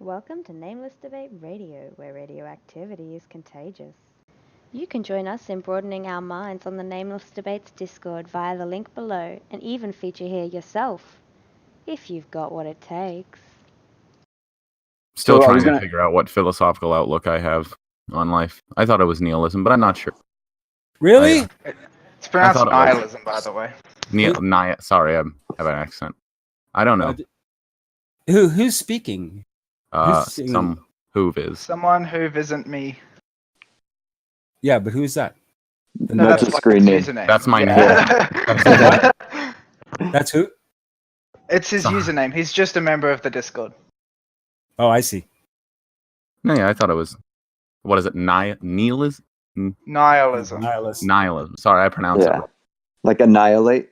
Welcome to Nameless Debate Radio, where radioactivity is contagious. You can join us in broadening our minds on the Nameless Debates Discord via the link below, and even feature here yourself, if you've got what it takes. Still trying to figure out what philosophical outlook I have on life. I thought it was nihilism, but I'm not sure. Really? It's pronounced nihilism, by the way. Sorry, I have an accent. I don't know. Who's speaking? Some Hoov is. Someone who isn't me. Yeah, but who's that? That's a screen name. That's my name. That's who? It's his username. He's just a member of the Discord. Oh, I see. No, yeah, I thought it was. What is it? Nihilism. Nihilism. Sorry, I pronounced it wrong. Like annihilate.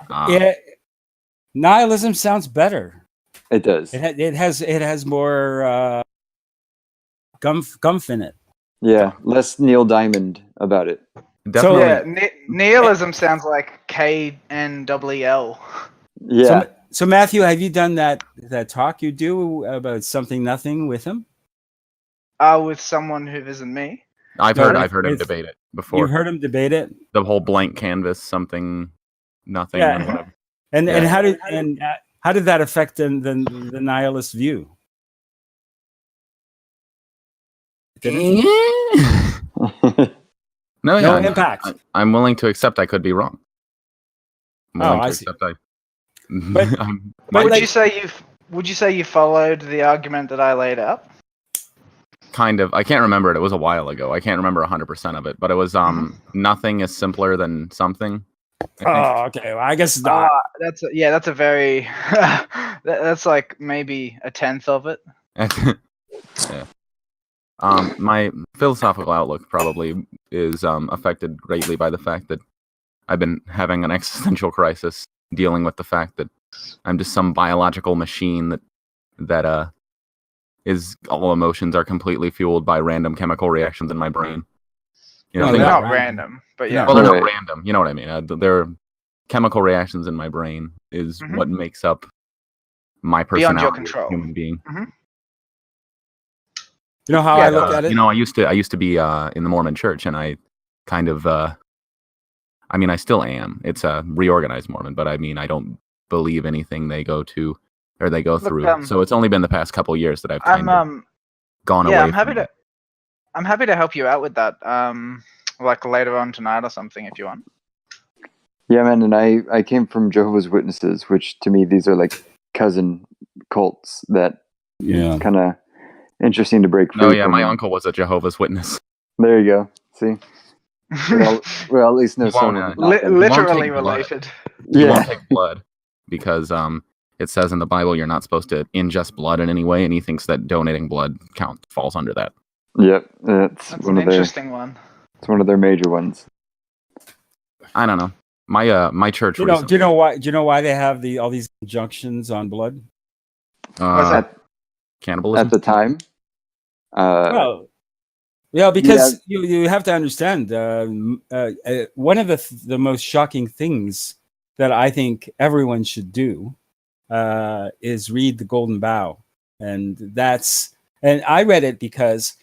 Yeah, nihilism sounds better. It does. It has more gumph in it. Yeah, less Neil Diamond about it. Definitely. So, nihilism sounds like KNWL. Yeah. So Matthew, have you done that talk you do about something nothing with him? With someone who isn't me. I've heard him debate it before. You've heard him debate it? The whole blank canvas, something, nothing. Yeah. And how did that affect the nihilist view? No impact. I'm willing to accept I could be wrong. I see. But would you say you followed the argument that I laid out? Kind of. I can't remember it. It was a while ago. I can't remember 100% of it, but it was nothing is simpler than something. Oh, okay. Well, I guess not. That's a very that's like maybe a tenth of it. Yeah. My philosophical outlook probably is affected greatly by the fact that I've been having an existential crisis, dealing with the fact that I'm just some biological machine that is all emotions are completely fueled by random chemical reactions in my brain. You know, they're not random, but yeah. Well, they're not random. You know what I mean? They're chemical reactions in my brain is what makes up my personality beyond your control. As a human being. Mm-hmm. You know how I look at it? You know, I used to be in the Mormon church, and I kind of I mean, I still am. It's a reorganized Mormon, but I mean, I don't believe anything they go through. So it's only been the past couple years that I've kind of gone away. Yeah, I'm happy to help you out with that. Like later on tonight or something, if you want. Yeah, man, and I came from Jehovah's Witnesses, which to me these are like cousin cults that kind of interesting to break free. Oh yeah, my uncle was a Jehovah's Witness. There you go. See. Well, at least know someone. Literally related. You won't take blood because it says in the Bible you're not supposed to ingest blood in any way, and he thinks that donating blood falls under that. Yep, that's an interesting one. It's one of their major ones. I don't know. My church. Do you know why? Do you know why they have all these injunctions on blood? Cannibalism at the time. Well, yeah, because you have to understand. One of the most shocking things that I think everyone should do is read The Golden Bough, and I read it because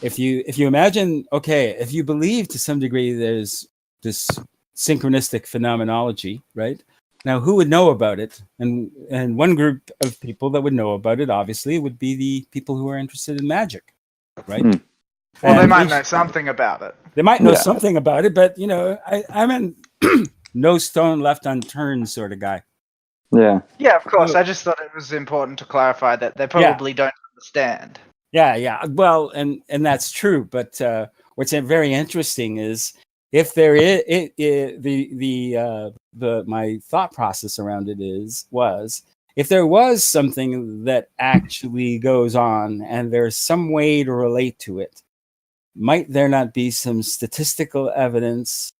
if you imagine, if you believe to some degree there's this synchronistic phenomenology, right? Now, who would know about it? And one group of people that would know about it, obviously, would be the people who are interested in magic, right? Well, they might know something about it. They might know something about it, but I'm an no stone left unturned sort of guy. Yeah. Yeah, of course. I just thought it was important to clarify that they probably don't understand. Yeah. Well, and that's true. But what's very interesting is if there is my thought process around it was if there was something that actually goes on and there's some way to relate to it, might there not be some statistical evidence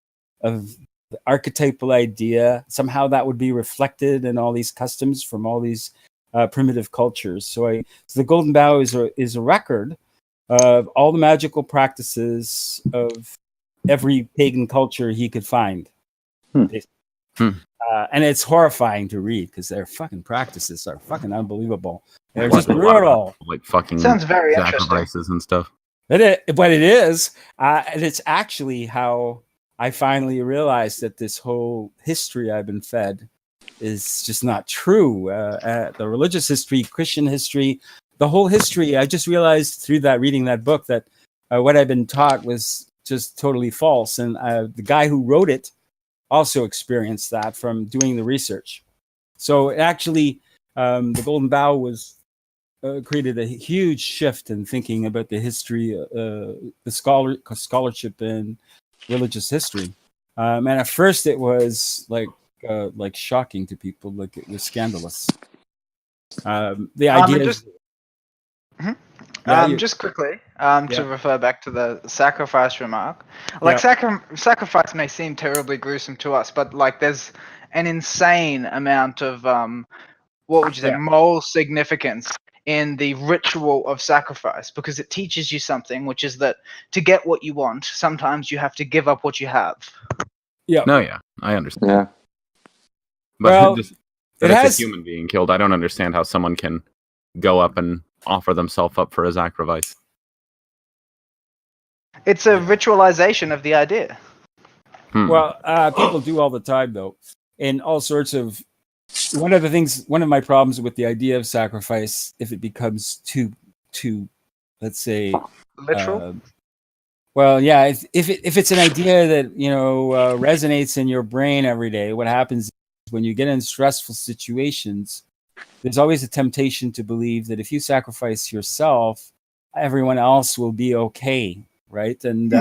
of the archetypal idea? Somehow that would be reflected in all these customs from all these primitive cultures. So the Golden Bough is a record of all the magical practices of every pagan culture he could find. And it's horrifying to read because their fucking practices are fucking unbelievable. They're just brutal. Like fucking Sounds very sacrifices and stuff. But it is, and it's actually how I finally realized that this whole history I've been fed is just not true. The religious history, Christian history, the whole history. I just realized through that reading that book that what I've been taught was just totally false. And the guy who wrote it also experienced that from doing the research. So actually, the Golden Bough was created a huge shift in thinking about the history, the scholarship in religious history. And at first, it was like shocking to people, like it was scandalous. The idea. Just quickly, to refer back to the sacrifice remark, like sacrifice may seem terribly gruesome to us, but like there's an insane amount of what would you say, moral significance in the ritual of sacrifice, because it teaches you something, which is that to get what you want, sometimes you have to give up what you have. Yeah. No, yeah, I understand. Yeah. But just that it's a human being killed, I don't understand how someone can go up and offer themselves up for a sacrifice. It's a ritualization of the idea. Well, people do all the time, though, in all sorts of. One of my problems with the idea of sacrifice, if it becomes too, let's say, literal. If it's an idea that resonates in your brain every day, what happens is when you get in stressful situations, there's always a temptation to believe that if you sacrifice yourself, everyone else will be okay, right? And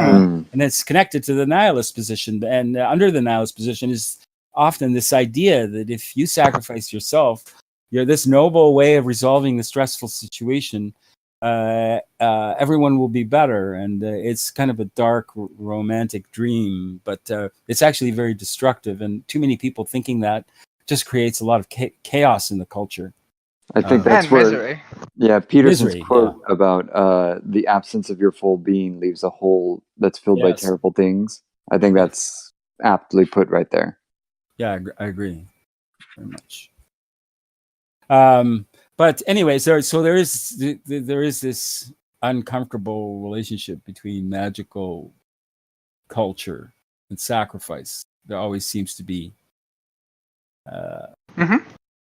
it's connected to the nihilist position, and under the nihilist position is often this idea that if you sacrifice yourself, you're this noble way of resolving the stressful situation. Everyone will be better, and it's kind of a dark romantic dream, but it's actually very destructive. And too many people thinking that just creates a lot of chaos in the culture. I think that's where, misery. Yeah, Peterson's quote about the absence of your full being leaves a hole that's filled by terrible things. I think that's aptly put right there. Yeah, I agree very much. But anyways, there is this uncomfortable relationship between magical culture and sacrifice. There always seems to be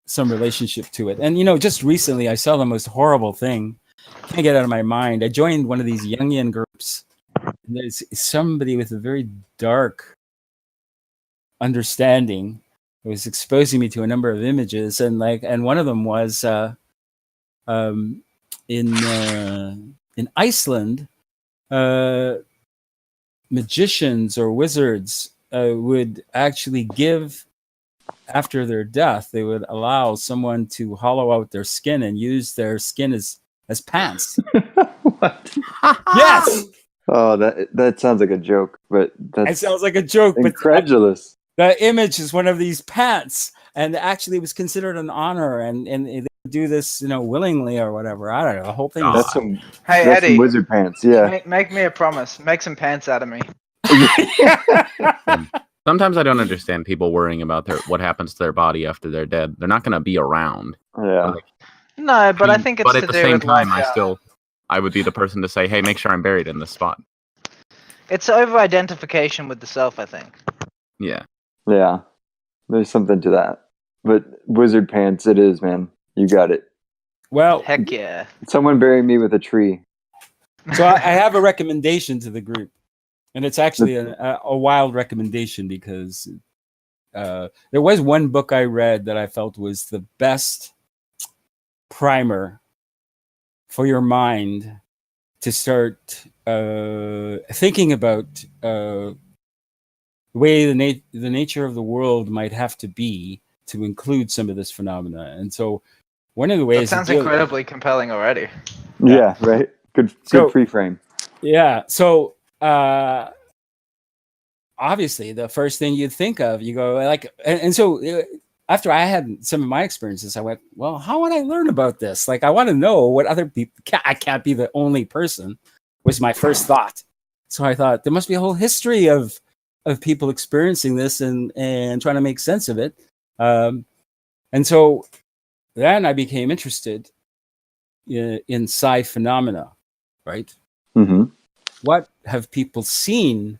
some relationship to it. And just recently I saw the most horrible thing. Can't get out of my mind. I joined one of these Jungian groups. And there's somebody with a very dark understanding. It was exposing me to a number of images, and one of them was in Iceland, magicians or wizards would actually give, after their death, they would allow someone to hollow out their skin and use their skin as pants. What? Yes. Oh, that sounds like a joke, but it sounds like a joke, incredulous. But the image is one of these pants, and actually it was considered an honor, and they do this, willingly or whatever. I don't know. The whole thing. Hey, Eddie, some wizard pants. Yeah. Make me a promise. Make some pants out of me. Sometimes I don't understand people worrying about what happens to their body after they're dead. They're not going to be around. Yeah. No, but I think it's. But at the same time, I would be the person to say, "Hey, make sure I'm buried in this spot." It's over-identification with the self, I think. Yeah. Yeah. There's something to that. But wizard pants, it is, man. You got it. Well, heck yeah. Someone bury me with a tree. So I have a recommendation to the group, and it's actually a wild recommendation because there was one book I read that I felt was the best primer for your mind to start thinking about the way the nature of the world might have to be to include some of this phenomena. And so one of the ways... That sounds incredibly compelling already. Yeah, right? Good pre-frame. Yeah, so obviously the first thing you think of, you go and so after I had some of my experiences, I went, well, how would I learn about this? I want to know what other people... I can't be the only person, was my first thought. So I thought there must be a whole history of of people experiencing this and trying to make sense of it. And so then I became interested in Psy-Phenomena, right? Mm-hmm. What have people seen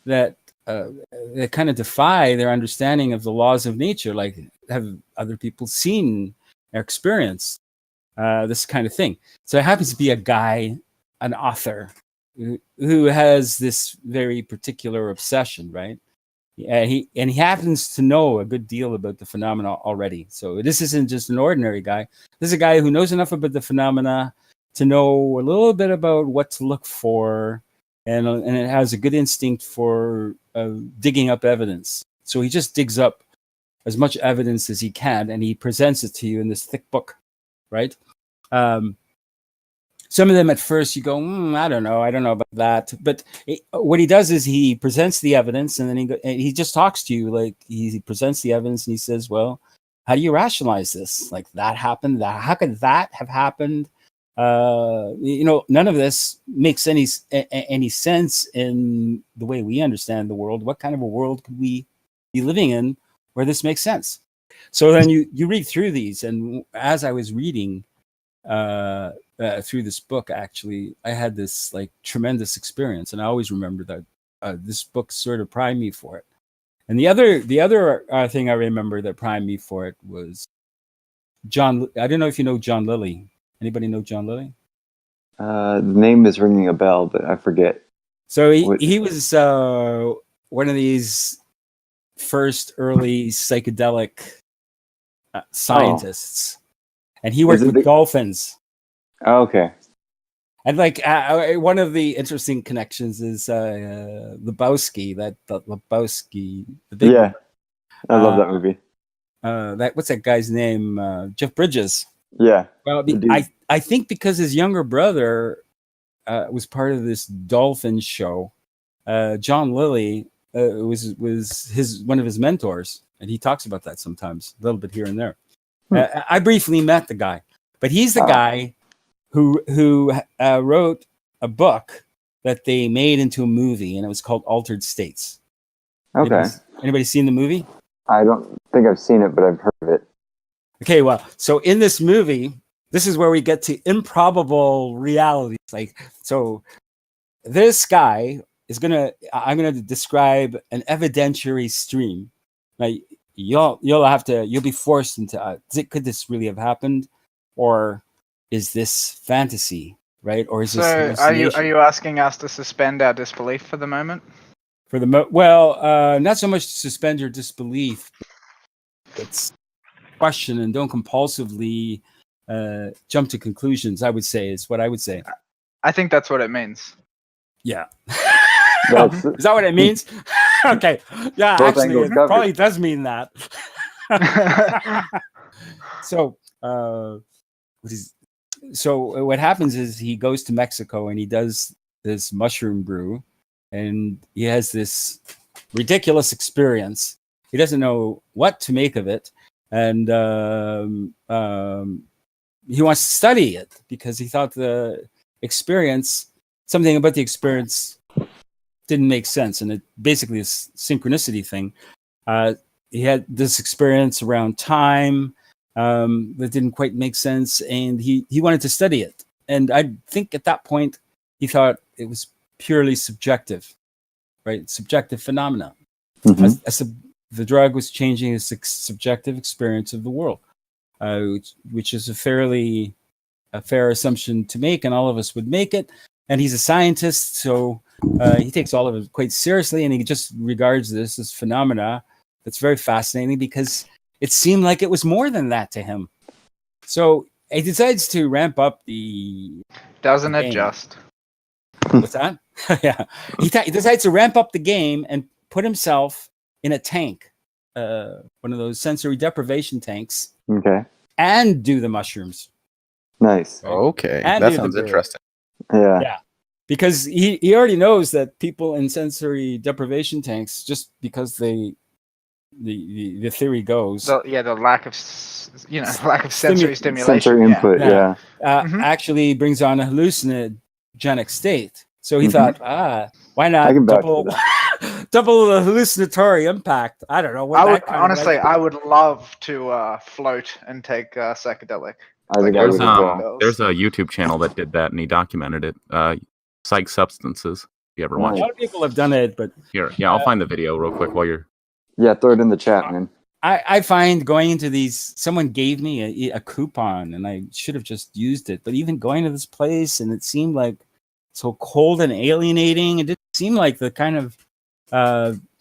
that kind of defy their understanding of the laws of nature? Like, have other people seen or experienced this kind of thing? So it happens to be a guy, an author, who has this very particular obsession, right? And he happens to know a good deal about the phenomena already. So this isn't just an ordinary guy. This is a guy who knows enough about the phenomena to know a little bit about what to look for, and it has a good instinct for digging up evidence. So he just digs up as much evidence as he can, and he presents it to you in this thick book, right? Some of them at first you go, I don't know about that. But what he does is he presents the evidence, and then he just talks to you. Like, he presents the evidence and he says, well, how do you rationalize this? Like, that happened. How could that have happened? None of this makes any sense in the way we understand the world. What kind of a world could we be living in where this makes sense? So then you read through these, and as I was reading through this book, actually, I had this like tremendous experience, and I always remember that this book sort of primed me for it. And the other thing I remember that primed me for it was John. I don't know if you know John Lilly. Anybody know John Lilly? The name is ringing a bell, but I forget. So he was one of these first early psychedelic scientists, and he worked with dolphins. Oh, okay. And like one of the interesting connections is Lebowski. The Lebowski. Yeah, I love that movie. What's that guy's name? Jeff Bridges. Yeah. Well, I think because his younger brother was part of this dolphin show, John Lilly was one of his mentors, and he talks about that sometimes, a little bit here and there. I briefly met the guy, but he's the guy who wrote a book that they made into a movie, and it was called Altered States. Okay. Anybody seen the movie? I don't think I've seen it, but I've heard of it. Okay, well, so in this movie, this is where we get to improbable realities. Like, so this guy I'm gonna describe an evidentiary stream. Like, you'll be forced into could this really have happened, or is this fantasy, right? Or is this hallucination? Are you asking us to suspend our disbelief for the moment? Not so much to suspend your disbelief. It's question, and don't compulsively jump to conclusions. I would say is what I would say. I think that's what it means. Yeah. Is that what it means? Okay. Yeah, actually, it probably does mean that. So what happens is he goes to Mexico and he does this mushroom brew, and he has this ridiculous experience. He doesn't know what to make of it, and he wants to study it because he thought something about the experience didn't make sense, and it basically is synchronicity thing. He had this experience around time that didn't quite make sense, and he wanted to study it. And I think at that point he thought it was purely subjective, right? Subjective phenomena. Mm-hmm. As the drug was changing his subjective experience of the world, which is a fair assumption to make, and all of us would make it. And he's a scientist, so he takes all of it quite seriously, and he just regards this as phenomena. That's very fascinating because it seemed like it was more than that to him. So he decides to ramp up the... Doesn't it just? What's that? Yeah. He decides to ramp up the game and put himself in a tank, one of those sensory deprivation tanks. Okay. And do the mushrooms. Nice. Okay. And that sounds interesting. Yeah. Yeah. Because he already knows that people in sensory deprivation tanks, just because the theory goes, the lack of sensory stimulation, sensory input, actually brings on a hallucinogenic state. So he thought, why not double the hallucinatory impact? I don't know. I would love to float and take psychedelic. There's a YouTube channel that did that, and he documented it. Psych Substances. If you ever watch it. A lot of people have done it, but I'll find the video real quick while you're. Yeah, throw it in the chat, man. I find going into these, someone gave me a coupon, and I should have just used it. But even going to this place, and it seemed like so cold and alienating. It didn't seem like the kind of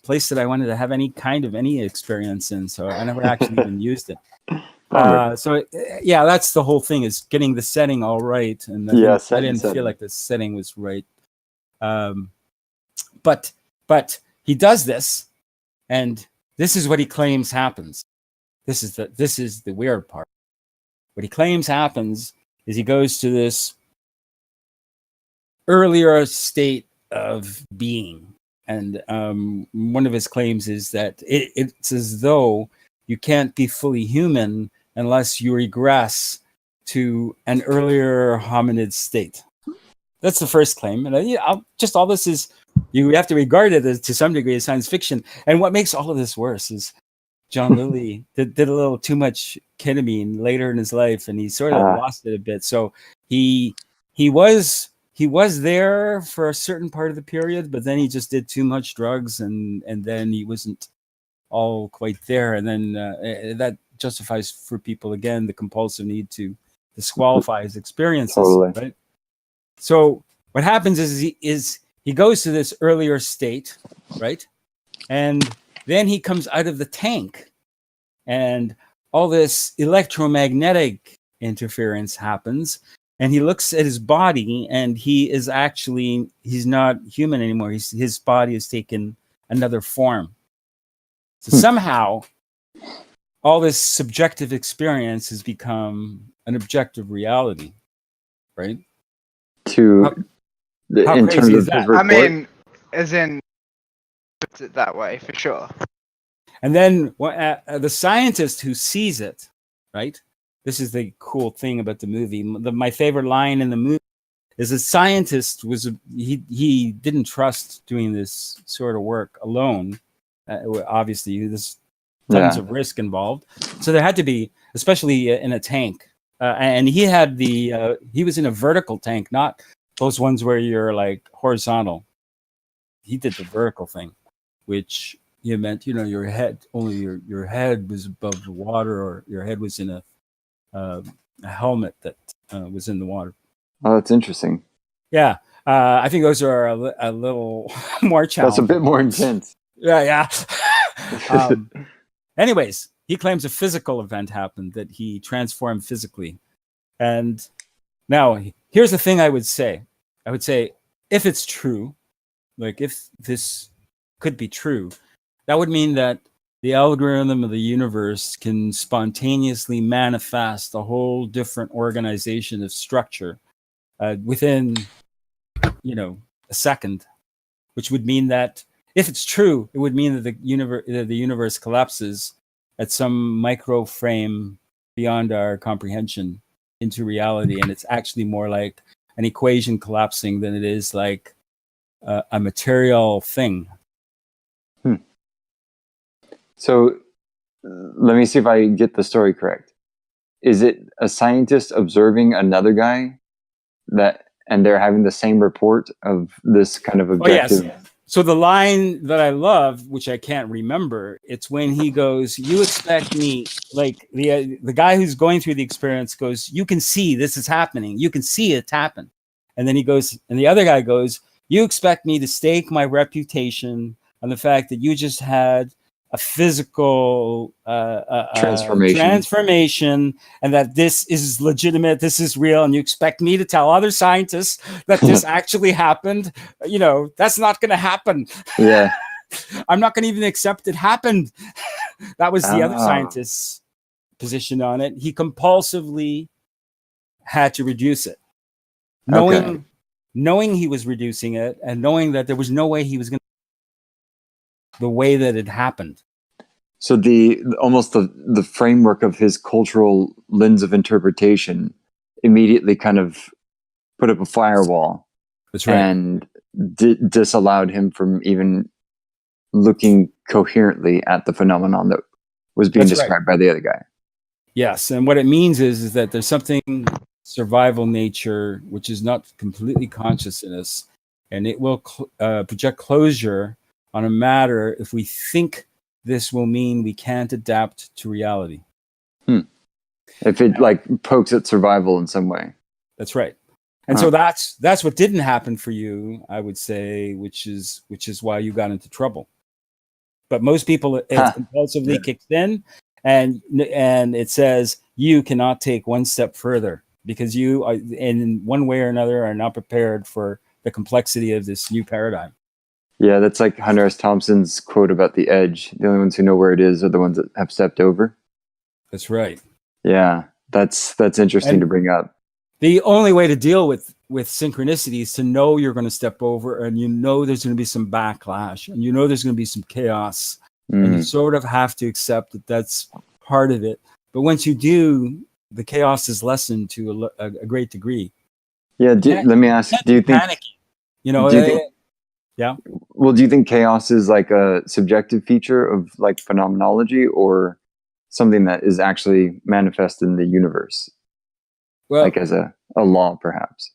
place that I wanted to have any experience in. So I never actually even used it. That's the whole thing, is getting the setting all right. And I didn't feel like the setting was right. But he does this, and this is what he claims happens. This is the weird part. What he claims happens is he goes to this earlier state of being. And one of his claims is that it's as though you can't be fully human unless you regress to an earlier hominid state. That's the first claim. And all this is, you have to regard it as, to some degree, as science fiction. And what makes all of this worse is John Lilly did a little too much ketamine later in his life, and he sort of lost it a bit. So he was there for a certain part of the period, but then he just did too much drugs, and then he wasn't all quite there. And then that justifies for people, again, the compulsive need to disqualify his experiences. Totally. Right? So what happens is he goes to this earlier state, right? And then he comes out of the tank, and all this electromagnetic interference happens. And he looks at his body, and he's not human anymore. His body has taken another form. So somehow, all this subjective experience has become an objective reality, right? How crazy is that? I mean, as in, puts it that way, for sure. And then the scientist who sees it, right? This is the cool thing about the movie. My favorite line in the movie is a scientist he didn't trust doing this sort of work alone. Obviously, there's tons of risk involved. So there had to be, especially in a tank. And he had he was in a vertical tank, not those ones where you're like horizontal. He did the vertical thing, which meant, your head, only your head was above the water, or your head was in a helmet that was in the water. Oh, that's interesting. Yeah. I think those are a little more challenging. That's a bit more intense. Yeah. Anyways, he claims a physical event happened, that he transformed physically. And now, here's the thing I would say. I would say, if it's true, like if this could be true, that would mean that the algorithm of the universe can spontaneously manifest a whole different organization of structure within, a second, which would mean that if it's true, it would mean that the universe collapses at some micro frame beyond our comprehension into reality, and it's actually more like an equation collapsing than it is like a material thing. So let me see if I get the story correct. Is it a scientist observing another guy and they're having the same report of this kind of objective? Oh, yes. So the line that I love, which I can't remember, it's when he goes, "You expect me," like the guy who's going through the experience goes, "You can see this is happening. You can see it happen." And then he goes, and the other guy goes, "You expect me to stake my reputation on the fact that you just had a physical transformation, and that this is legitimate, this is real, and you expect me to tell other scientists that this actually happened? That's not going to happen. Yeah, I'm not going to even accept it happened." That was the other scientist's position on it. He compulsively had to reduce it, knowing he was reducing it, and knowing that there was no way he was going to the way that it happened. So the framework of his cultural lens of interpretation immediately kind of put up a firewall. That's right. And disallowed him from even looking coherently at the phenomenon that was being described by the other guy. Yes, and what it means is that there's something survival nature which is not completely consciousness, and it will project closure on a matter if we think this will mean we can't adapt to reality. If it like pokes at survival in some way. That's right. And so that's what didn't happen for you, I would say, which is why you got into trouble. But most people, it impulsively kicks in, and it says you cannot take one step further because you are, in one way or another, are not prepared for the complexity of this new paradigm. Yeah, that's like Hunter S. Thompson's quote about the edge. The only ones who know where it is are the ones that have stepped over. That's right. Yeah, that's interesting to bring up. The only way to deal with synchronicity is to know you're going to step over, and you know there's going to be some backlash, and you know there's going to be some chaos, and you sort of have to accept that that's part of it. But once you do, the chaos is lessened to a great degree. Yeah, let me ask, do you think... Panicky, yeah? Well, do you think chaos is like a subjective feature of like phenomenology, or something that is actually manifest in the universe? Well, like as a law, perhaps.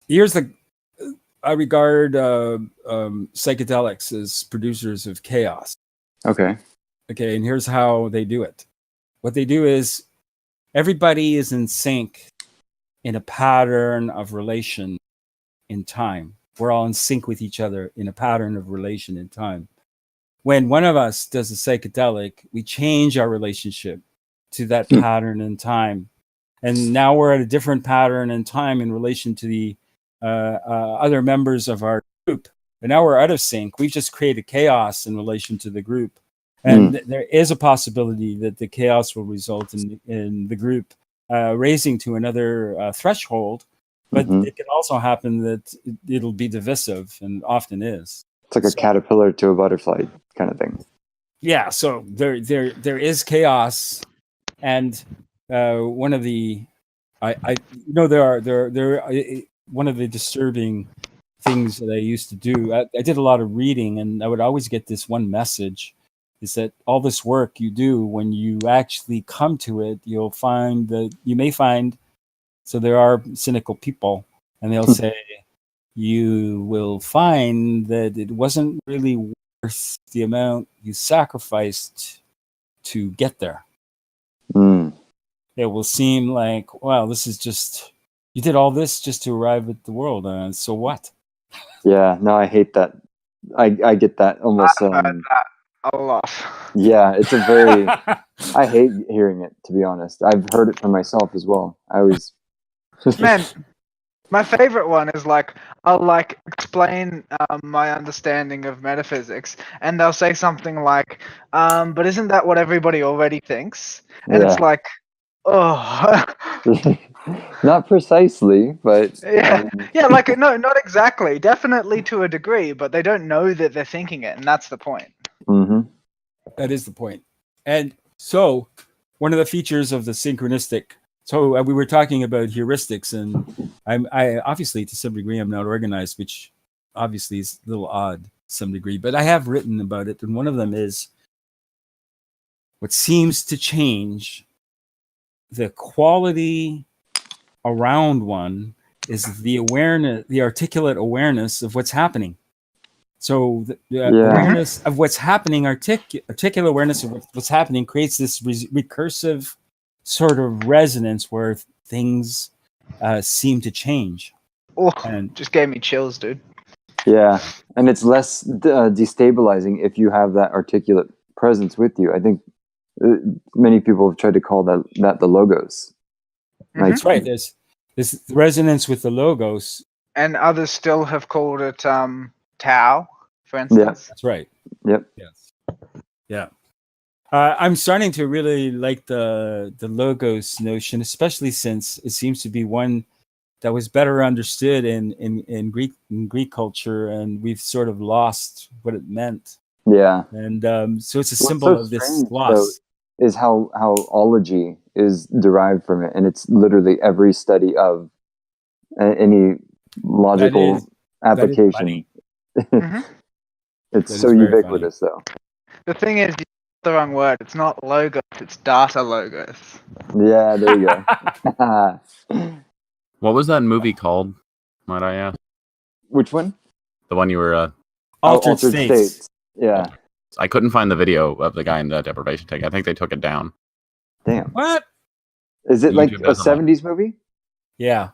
I regard psychedelics as producers of chaos. Okay, and here's how they do it. What they do is everybody is in sync in a pattern of relation in time. We're all in sync with each other in a pattern of relation in time. When one of us does a psychedelic, we change our relationship to that pattern in time. And now we're at a different pattern in time in relation to the other members of our group. But now we're out of sync. We've just created chaos in relation to the group. And there is a possibility that the chaos will result in the group raising to another threshold. But it can also happen that it'll be divisive, and often is. It's like a caterpillar to a butterfly kind of thing. Yeah, so there is chaos, and one of the one of the disturbing things that I used to do. I did a lot of reading, and I would always get this one message: is that all this work you do, when you actually come to it, you may find. So there are cynical people, and they'll say, you will find that it wasn't really worth the amount you sacrificed to get there. It will seem like, wow, this is just, you did all this just to arrive at the world. So what? Yeah, no, I hate that. I get that almost. I've heard that a lot. Yeah, it's a very, I hate hearing it, to be honest. I've heard it from myself as well. I always... Man, my favorite one is I'll explain my understanding of metaphysics, and they'll say something like, but isn't that what everybody already thinks? And it's like, oh. Not precisely, but... no, not exactly. Definitely to a degree, but they don't know that they're thinking it, and that's the point. That is the point. And so, one of the features of the synchronistic... So we were talking about heuristics, and I obviously, to some degree, I'm not organized, which obviously is a little odd to some degree, but I have written about it, and one of them is what seems to change the quality around one is the awareness, the articulate awareness of what's happening. So the awareness of what's happening, articulate awareness of what's happening creates this recursive sort of resonance where things seem to change. And just gave me chills, dude. Yeah, and it's less destabilizing if you have that articulate presence with you. I think many people have tried to call that the logos. That's right. There's this resonance with the logos. And others still have called it Tao, for instance. Yeah. That's right. Yep. Yes. Yeah. I'm starting to really like the logos notion, especially since it seems to be one that was better understood in Greek culture, and we've sort of lost what it meant. Yeah. And so it's a symbol of this loss. Is how ology is derived from it, and it's literally every study of any logical application. Mhm. It's That so is very ubiquitous, though. The thing is, you used the wrong word. It's not logos, it's data logos. Yeah, there you go. What was that movie called? Might I ask? Which one? The one you were. Altered States. Yeah. I couldn't find the video of the guy in the deprivation tank. I think they took it down. Damn. What? Is it like YouTube a has a lot. 70s movie? Yeah.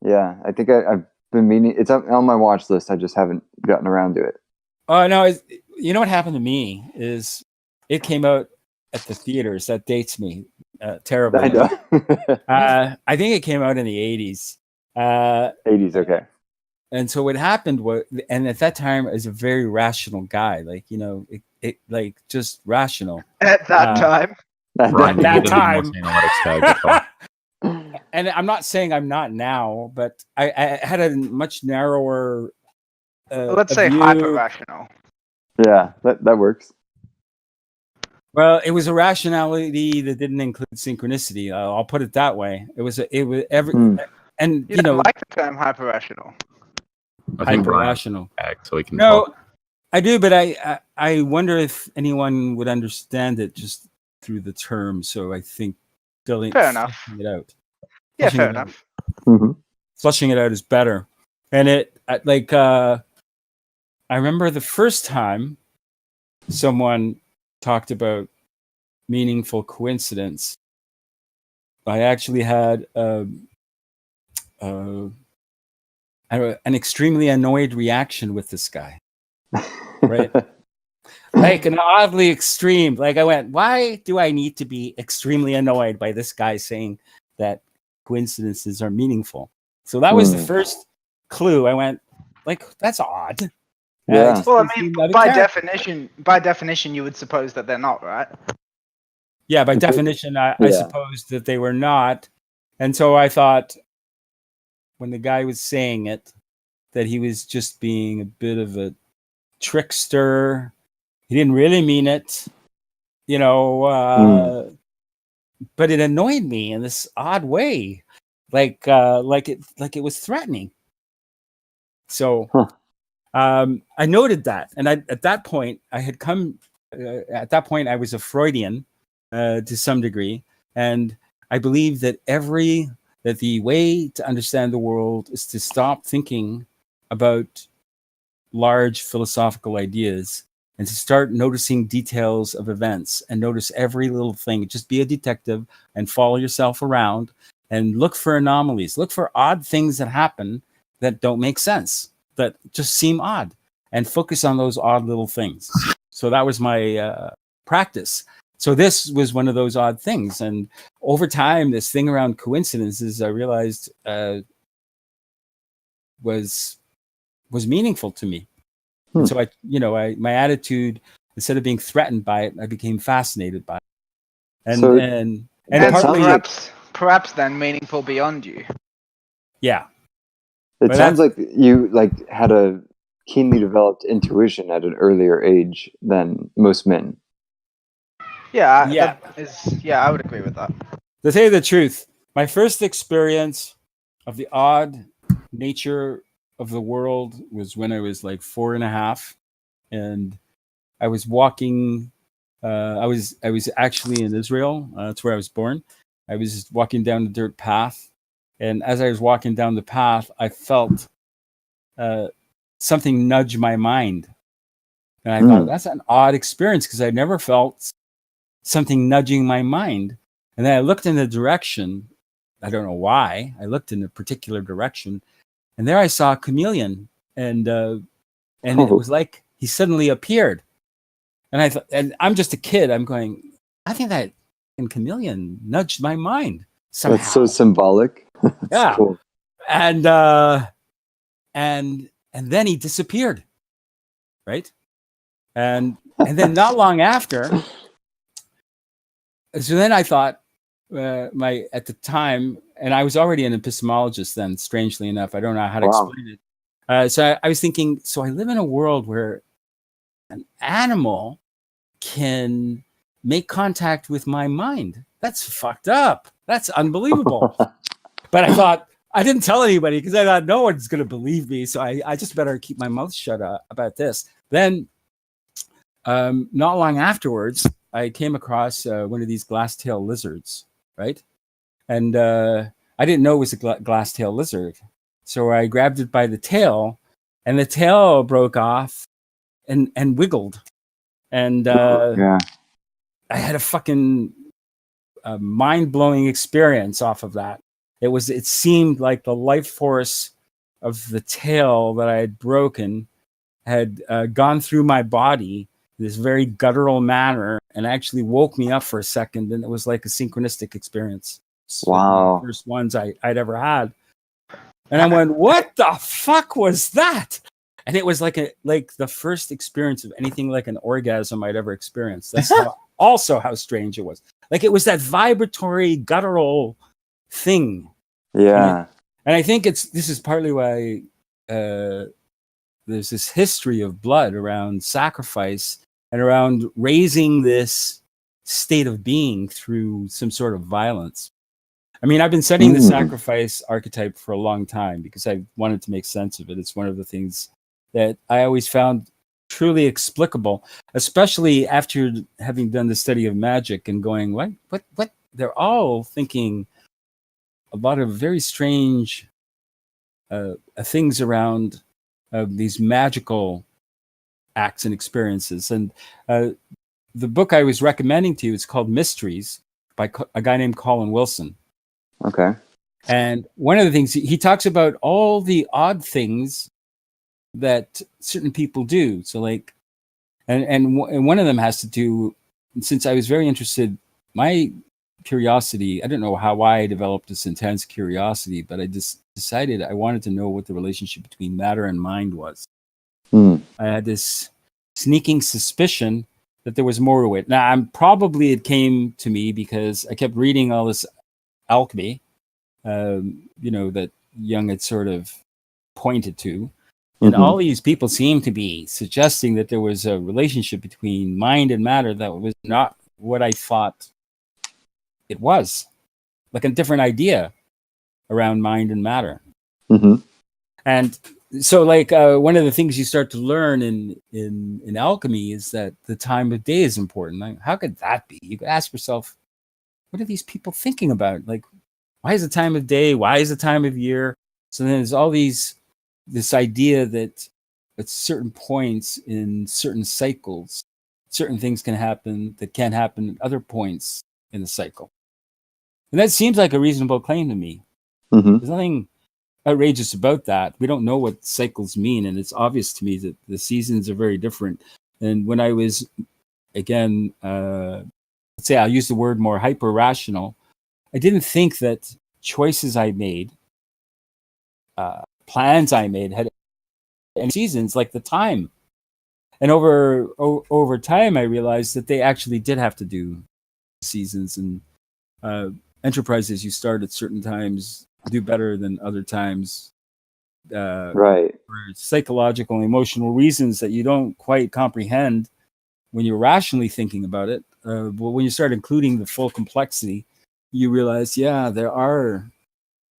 Yeah, I think I've been meaning. It's on my watch list. I just haven't gotten around to it. Oh no! You know what happened to me is it came out at the theaters. That dates me terribly. I know. I think it came out in the 80s. 80s, okay. And so what happened was, and at that time, I was a very rational guy, like, you know, it like just rational. At that time. Brian, At that you didn't time. know Psychedelics tag at all. And I'm not saying I'm not now, but I had a much narrower. Let's say view. hyper rational. Yeah, that works. Well, it was a rationality that didn't include synchronicity. I'll put it that way. It was every, and You you don't know, like the term hyper rational. I think Brian hyper-rational. tagged so he can No, talk. I do, but I wonder if anyone would understand it just through the term. So I think Fair enough. fleshing it out. Yeah, Fleshing fair it out. enough. Mm-hmm. Flushing it out is better. And I remember the first time someone talked about meaningful coincidence. I actually had an extremely annoyed reaction with this guy. Right. Like an oddly extreme. Like I went, why do I need to be extremely annoyed by this guy saying that coincidences are meaningful? So that was the first clue. I went, like, that's odd. Yeah. Well, I mean, by definition, you would suppose that they're not, right? Yeah, by definition, I suppose that they were not. And so I thought, when the guy was saying it, that he was just being a bit of a trickster. He didn't really mean it, you know, but it annoyed me in this odd way, like it was threatening. So I noted that, and at that point I had come. At that point, I was a Freudian to some degree, and I believe that the way to understand the world is to stop thinking about large philosophical ideas and to start noticing details of events and notice every little thing. Just be a detective and follow yourself around and look for anomalies, look for odd things that happen that don't make sense, that just seem odd, and focus on those odd little things. So that was my practice. So this was one of those odd things. And over time, this thing around coincidences, I realized was meaningful to me. And so my attitude, instead of being threatened by it, I became fascinated by it. And partly, perhaps then meaningful beyond you. Yeah. It sounds like you had a keenly developed intuition at an earlier age than most men. Yeah, I would agree with that. To tell you the truth, my first experience of the odd nature of the world was when I was like 4.5, and I was walking. I was actually in Israel. That's where I was born. I was walking down the dirt path, and as I was walking down the path, I felt something nudge my mind, and I thought that's an odd experience because I never felt something nudging my mind. And then I looked in the direction. I don't know why. I looked in a particular direction, and there I saw a chameleon, and it was like he suddenly appeared. And I thought, and I'm just a kid. I'm going, I think that chameleon nudged my mind somehow. That's so symbolic. That's cool. And then he disappeared, right? And then not long after. So then I thought, at the time, and I was already an epistemologist then, strangely enough. I don't know how to explain it. So I was thinking, so I live in a world where an animal can make contact with my mind. That's fucked up. That's unbelievable. But I thought, I didn't tell anybody because I thought no one's going to believe me. So I just better keep my mouth shut about this. Then, not long afterwards, I came across one of these glass-tailed lizards, right? And I didn't know it was a glass-tailed lizard. So I grabbed it by the tail, and the tail broke off and wiggled. And I had a fucking mind-blowing experience off of that. It seemed like the life force of the tail that I had broken had gone through my body in this very guttural manner and actually woke me up for a second. And it was like a synchronistic experience. Wow. The first ones I'd ever had. And I went, what the fuck was that? And it was like the first experience of anything like an orgasm I'd ever experienced. That's how strange it was. Like it was that vibratory, guttural thing. Yeah. And I think this is partly why there's this history of blood around sacrifice and around raising this state of being through some sort of violence. I mean, I've been studying the sacrifice archetype for a long time because I wanted to make sense of it. It's one of the things that I always found truly explicable, especially after having done the study of magic and going, what? They're all thinking a lot of very strange things around these magical acts and experiences. And the book I was recommending to you is called Mysteries by a guy named Colin Wilson. Okay. And one of the things he talks about all the odd things that certain people do. So like, and one of them has to do, since I was very interested, my curiosity, I don't know why I developed this intense curiosity, but I just decided I wanted to know what the relationship between matter and mind was. I had this sneaking suspicion that there was more to it. Now, it came to me because I kept reading all this alchemy, that Jung had sort of pointed to. And all these people seemed to be suggesting that there was a relationship between mind and matter that was not what I thought it was. Like a different idea around mind and matter. And so like one of the things you start to learn in alchemy is that the time of day is important. Like, how could that be? You could ask yourself, what are these people thinking about? Like, why is the time of day? Why is the time of year? So then there's all this idea that at certain points in certain cycles, certain things can happen that can't happen at other points in the cycle. And that seems like a reasonable claim to me. There's nothing outrageous about that. We don't know what cycles mean, and it's obvious to me that the seasons are very different. And when I was, again, let's say I'll use the word more hyper-rational, I didn't think that choices I made, plans I made had any seasons like the time. And over time, I realized that they actually did have to do seasons, and enterprises you start at certain times do better than other times. Right. For psychological and emotional reasons that you don't quite comprehend when you're rationally thinking about it. But when you start including the full complexity, you realize, there are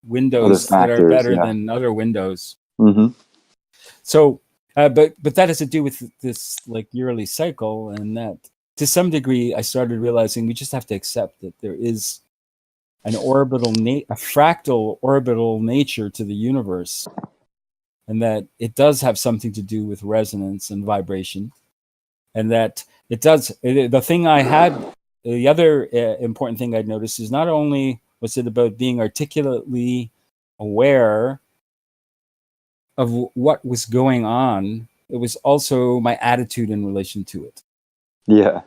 windows that are better than other windows. So, but that has to do with this like yearly cycle, and that to some degree, I started realizing we just have to accept that there is a fractal orbital nature to the universe, and that it does have something to do with resonance and vibration, and that it does. The other important thing I'd noticed is not only was it about being articulately aware of what was going on, it was also my attitude in relation to it. Yeah.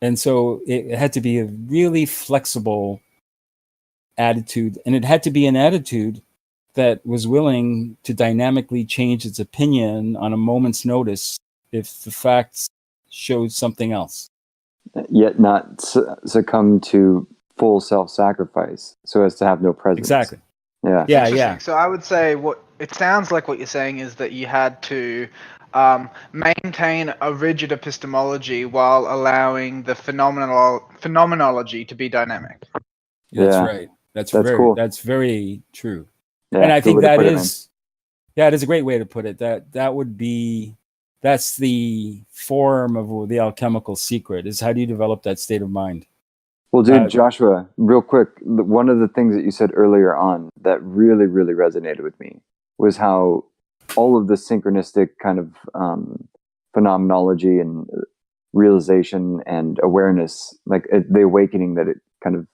And so it had to be a really flexible attitude, and it had to be an attitude that was willing to dynamically change its opinion on a moment's notice if the facts showed something else. Yet not succumb to full self-sacrifice so as to have no presence. Exactly. Yeah. So I would say what it sounds like what you're saying is that you had to maintain a rigid epistemology while allowing the phenomenology to be dynamic. That's right. That's very cool. That's very true. Yeah, and I think good way to that put it, man. is, yeah, it is a great way to put it. That would be, that's the form of the alchemical secret, is how do you develop that state of mind? Well, dude, Joshua, real quick, one of the things that you said earlier on that really, really resonated with me was how all of the synchronistic kind of phenomenology and realization and awareness, like the awakening that it kind of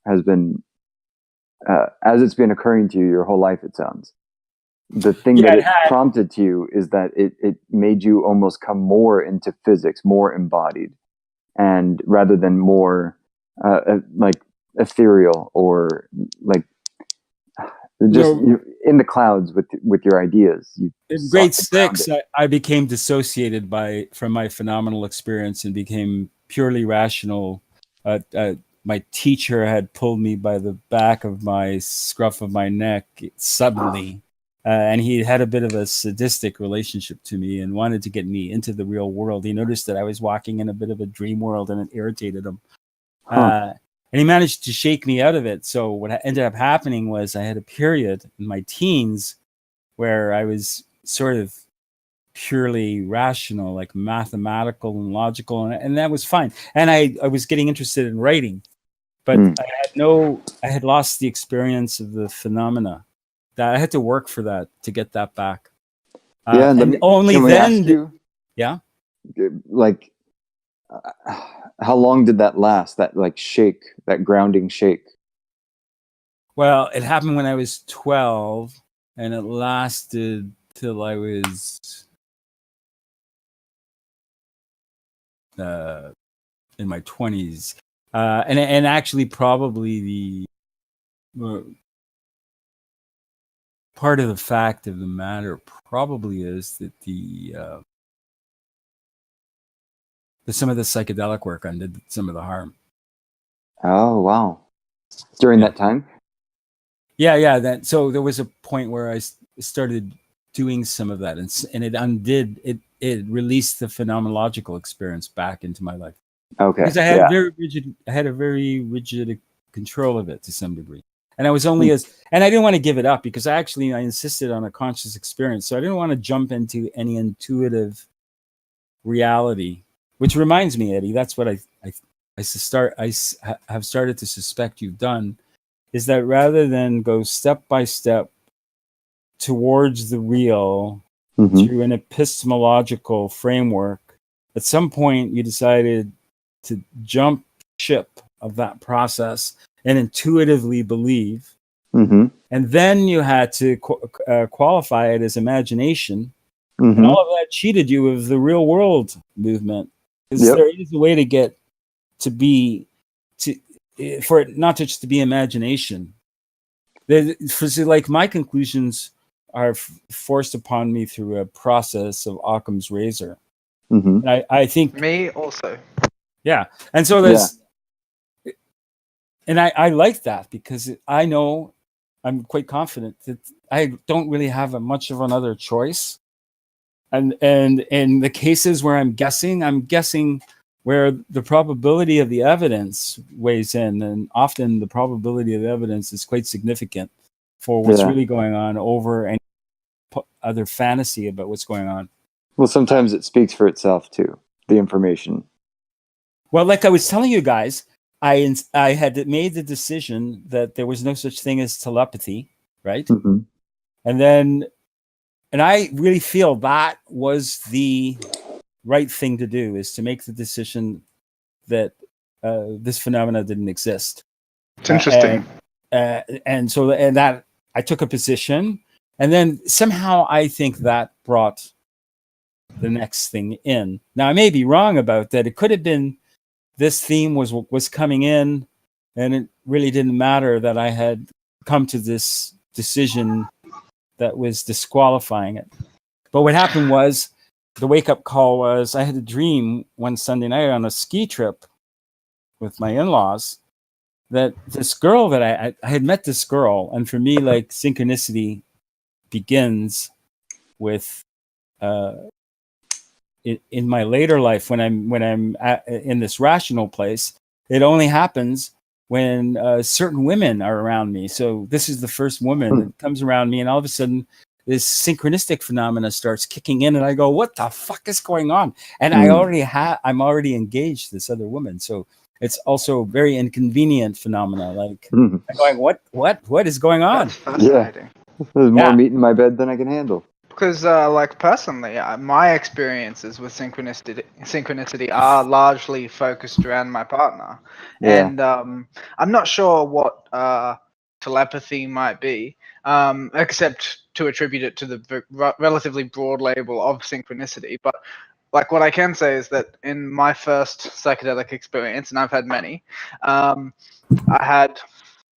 has been, as it's been occurring to you your whole life, it sounds. The thing that it prompted to you is that it made you almost come more into physics, more embodied, and rather than more like ethereal or like just in the clouds with your ideas. In grade 6, I became dissociated from my phenomenal experience and became purely rational. My teacher had pulled me by the back of my scruff of my neck suddenly, and he had a bit of a sadistic relationship to me and wanted to get me into the real world. He noticed that I was walking in a bit of a dream world, and it irritated him. And he managed to shake me out of it. So what ended up happening was I had a period in my teens where I was sort of purely rational, like mathematical and logical, and that was fine. And I was getting interested in writing, but I had lost the experience of the phenomena. That I had to work for that to get that back. And only then, like, how long did that last? That like shake, that grounding shake? Well, it happened when I was 12, and it lasted till I was in my 20s. And actually, probably the part of the fact of the matter probably is that some of the psychedelic work undid some of the harm. Oh, wow. During that time? Yeah. So there was a point where I started doing some of that, and it undid it. It released the phenomenological experience back into my life. Okay. Because I had a very rigid control of it to some degree, and I was only and I didn't want to give it up because I insisted on a conscious experience, so I didn't want to jump into any intuitive reality. Which reminds me, Eddie, that's what I have started to suspect you've done, is that rather than go step by step towards the real through an epistemological framework, at some point you decided to jump ship of that process and intuitively believe. And then you had to qualify it as imagination. And all of that cheated you of the real world movement. Because there is a way to get for it not just to be imagination. Like my conclusions are forced upon me through a process of Occam's razor. And I think me also. Yeah. And so there's, and I like that because I know I'm quite confident that I don't really have much of another choice. And in the cases where I'm guessing where the probability of the evidence weighs in, and often the probability of the evidence is quite significant for what's really going on over any other fantasy about what's going on. Well, sometimes it speaks for itself too, the information. Well, like I was telling you guys, I had made the decision that there was no such thing as telepathy, right? And I really feel that was the right thing to do, is to make the decision that this phenomena didn't exist. It's interesting. And so that I took a position, and then somehow I think that brought the next thing in. Now, I may be wrong about that. It could have been this theme was coming in, and it really didn't matter that I had come to this decision that was disqualifying it. But what happened was, the wake-up call was, I had a dream one Sunday night on a ski trip with my in-laws that this girl that I had met this girl, and for me, like, synchronicity begins with in my later life when I'm in this rational place. It only happens when certain women are around me. So this is the first woman that comes around me, and all of a sudden this synchronistic phenomena starts kicking in, and I go, what the fuck is going on? And I'm already engaged this other woman. So it's also very inconvenient phenomena. Like I'm going, what is going on? That's fascinating. There's more meat in my bed than I can handle. Because, like, personally, my experiences with synchronicity are largely focused around my partner. Yeah. And I'm not sure what telepathy might be, except to attribute it to the relatively broad label of synchronicity. But, like, what I can say is that in my first psychedelic experience, and I've had many, I had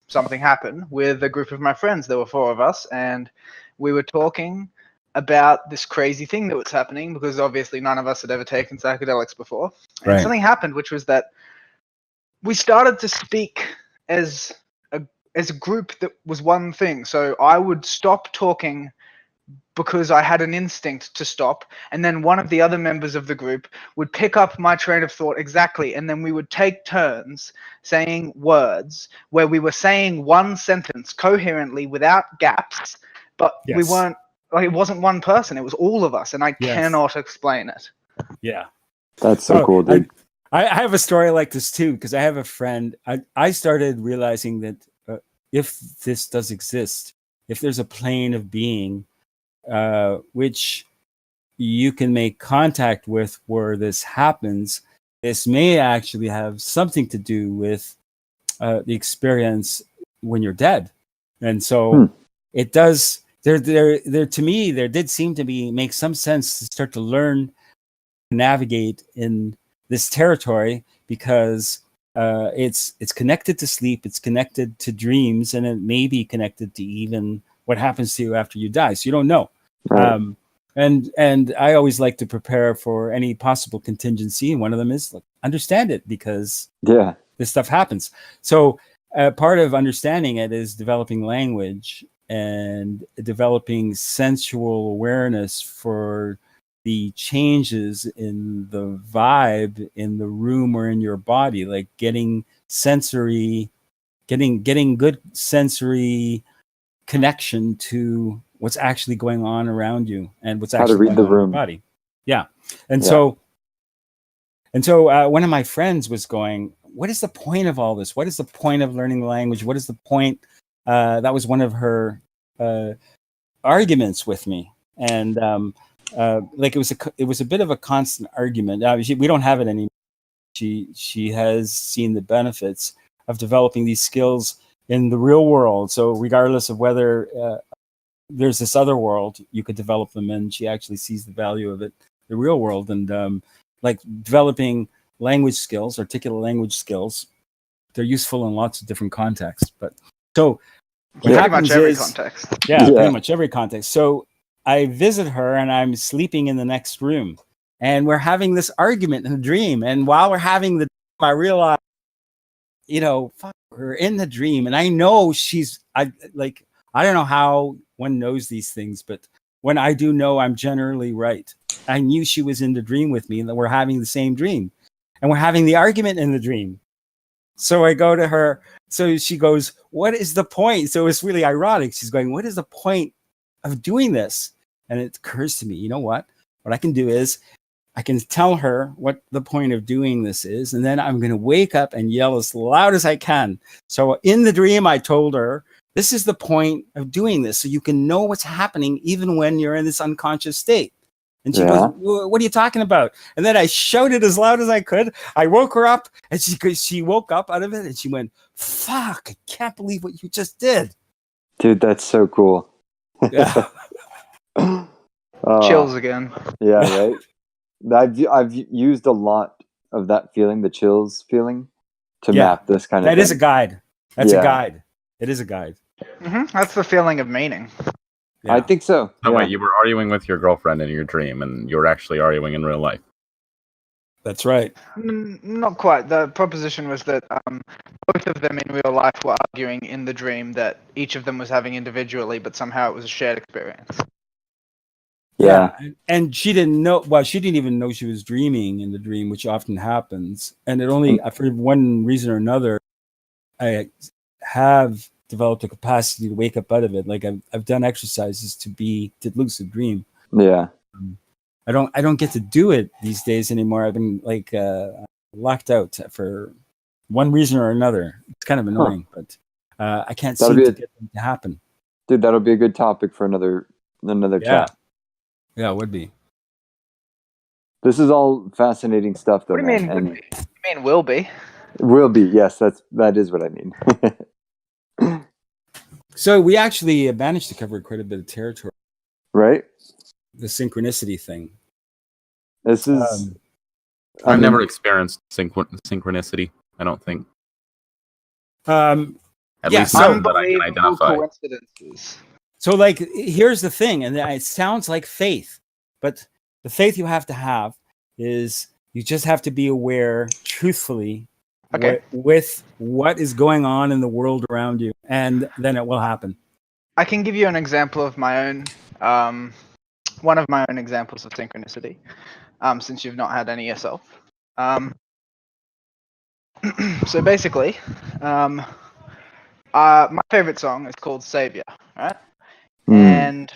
something happen with a group of my friends. There were 4 of us, and we were talking about this crazy thing that was happening, because obviously none of us had ever taken psychedelics before. And something happened, which was that we started to speak as a group that was one thing. So I would stop talking because I had an instinct to stop, and then one of the other members of the group would pick up my train of thought exactly, and then we would take turns saying words where we were saying one sentence coherently without gaps, but we weren't, like, it wasn't one person, it was all of us, and I cannot explain it. Yeah. That's so cool, dude. I have a story like this too, because I have a friend. I started realizing that if this does exist, if there's a plane of being which you can make contact with where this happens, this may actually have something to do with the experience when you're dead. And so it does, there to me, there did seem to be make some sense to start to learn to navigate in this territory, because it's connected to sleep, it's connected to dreams, and it may be connected to even what happens to you after you die. So you don't know. Right. And I always like to prepare for any possible contingency, and one of them is understand it, because this stuff happens. So part of understanding it is developing language and developing sensual awareness for the changes in the vibe in the room or in your body, like getting good sensory connection to what's actually going on around you and what's actually going on in your body. Yeah. And so one of my friends was going, what is the point of all this? What is the point of learning the language? What is the point? That was one of her arguments with me. And like it was a bit of a constant argument. We don't have it anymore. She has seen the benefits of developing these skills in the real world. So regardless of whether there's this other world, you could develop them in. She actually sees the value of it, the real world, and like developing language skills, articulate language skills. They're useful in lots of different contexts. But so pretty much every context. Yeah, pretty much every context. So I visit her, and I'm sleeping in the next room, and we're having this argument in the dream. And while we're having the, I realize, we're in the dream, and I know I don't know how one knows these things, but when I do know, I'm generally right. I knew she was in the dream with me, and that we're having the same dream, and we're having the argument in the dream. So I go to her. So she goes, "What is the point?" So it's really ironic. She's going, "What is the point of doing this?" And it occurs to me, you know what? What I can do is I can tell her what the point of doing this is, and then I'm going to wake up and yell as loud as I can. So in the dream, I told her, this is the point of doing this, so you can know what's happening even when you're in this unconscious state. And she goes, what are you talking about? And then I shouted as loud as I could. I woke her up, and she woke up out of it, and she went, fuck, I can't believe what you just did. Dude, that's so cool. Yeah. Chills again. Yeah, right? I've used a lot of that feeling, the chills feeling, to map this kind of thing. That is a guide. That's a guide. It is a guide. Mm-hmm. That's the feeling of meaning. Yeah. I think so. No, wait, you were arguing with your girlfriend in your dream, and you were actually arguing in real life. That's right. Not quite. The proposition was that both of them in real life were arguing in the dream that each of them was having individually, but somehow it was a shared experience. Yeah. And she didn't know, she didn't even know she was dreaming in the dream, which often happens. And it only, for one reason or another, I have developed a capacity to wake up out of it. Like I've done exercises to lucid dream. Yeah. I don't get to do it these days anymore. I've been like locked out for one reason or another. It's kind of annoying, but I can't seem to get them to happen. Dude, that'll be a good topic for another chat. Yeah, it would be. This is all fascinating stuff, though. What do you mean? Man. Would be? You mean will be? Will be, yes. That is what I mean. So we actually managed to cover quite a bit of territory. Right? The synchronicity thing. This is. I've never experienced synchronicity. I don't think. At least none that I can identify. Coincidences. So, like, here's the thing, and it sounds like faith, but the faith you have to have is you just have to be aware, truthfully, with what is going on in the world around you, and then it will happen. I can give you an example of my own, one of my own examples of synchronicity, since you've not had any yourself. So basically, my favorite song is called Savior, right? And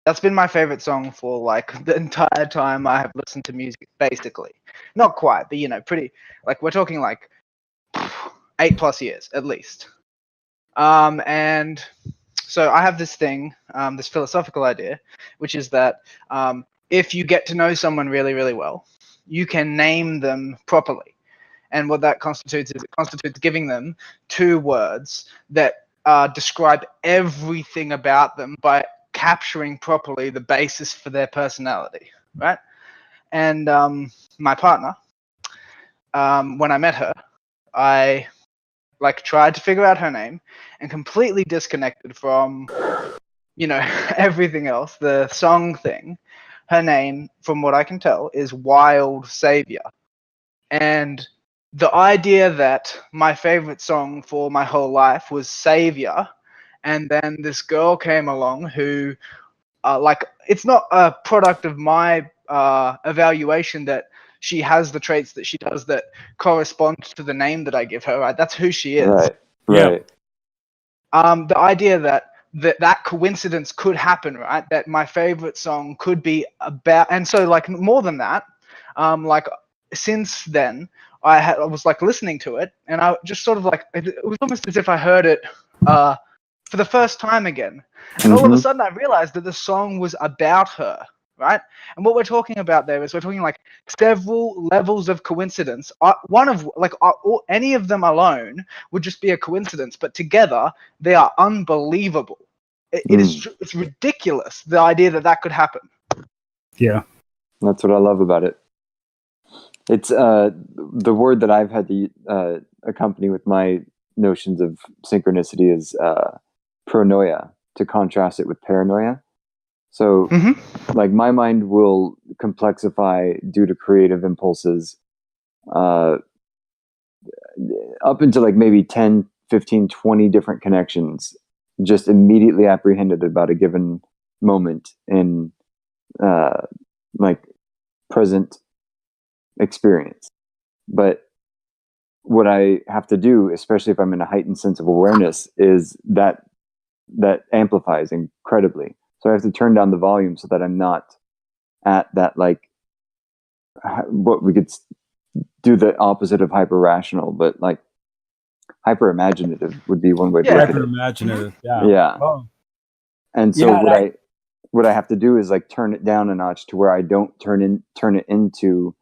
that's been my favorite song for like the entire time I have listened to music, basically. Not quite, but you know, pretty, like we're talking like 8+ years at least. And so I have this thing, this philosophical idea, which is that if you get to know someone really, really well, you can name them properly. And what that constitutes is it constitutes giving them 2 words that describe everything about them by capturing properly the basis for their personality, right? And my partner, when I met her, I like tried to figure out her name and completely disconnected from, you know, everything else, the song thing. Her name, from what I can tell, is Wild Savior. And the idea that my favorite song for my whole life was Savior, and then this girl came along who, like, it's not a product of my evaluation that she has the traits that she does that correspond to the name that I give her, right? That's who she is. Right. The idea that coincidence could happen, right? That my favorite song could be about, and so like more than that, like since then, I was like listening to it, and I just sort of like it was almost as if I heard it for the first time again, and all of a sudden I realized that the song was about her, right? And what we're talking about there is we're talking like several levels of coincidence. One of like any of them alone would just be a coincidence, but together they are unbelievable. It's ridiculous, the idea that could happen. Yeah, that's what I love about it. It's the word that I've had to accompany with my notions of synchronicity is pronoia, to contrast it with paranoia. So, like, my mind will complexify due to creative impulses up into like maybe 10, 15, 20 different connections, just immediately apprehended about a given moment in like present experience. But what I have to do, especially if I'm in a heightened sense of awareness, is that amplifies incredibly. So I have to turn down the volume so that I'm not at that, like, what we could do the opposite of hyper rational, but like hyper imaginative would be one way to look at it. Hyper imaginative, yeah. Oh. And so what I have to do is like turn it down a notch to where I don't turn it into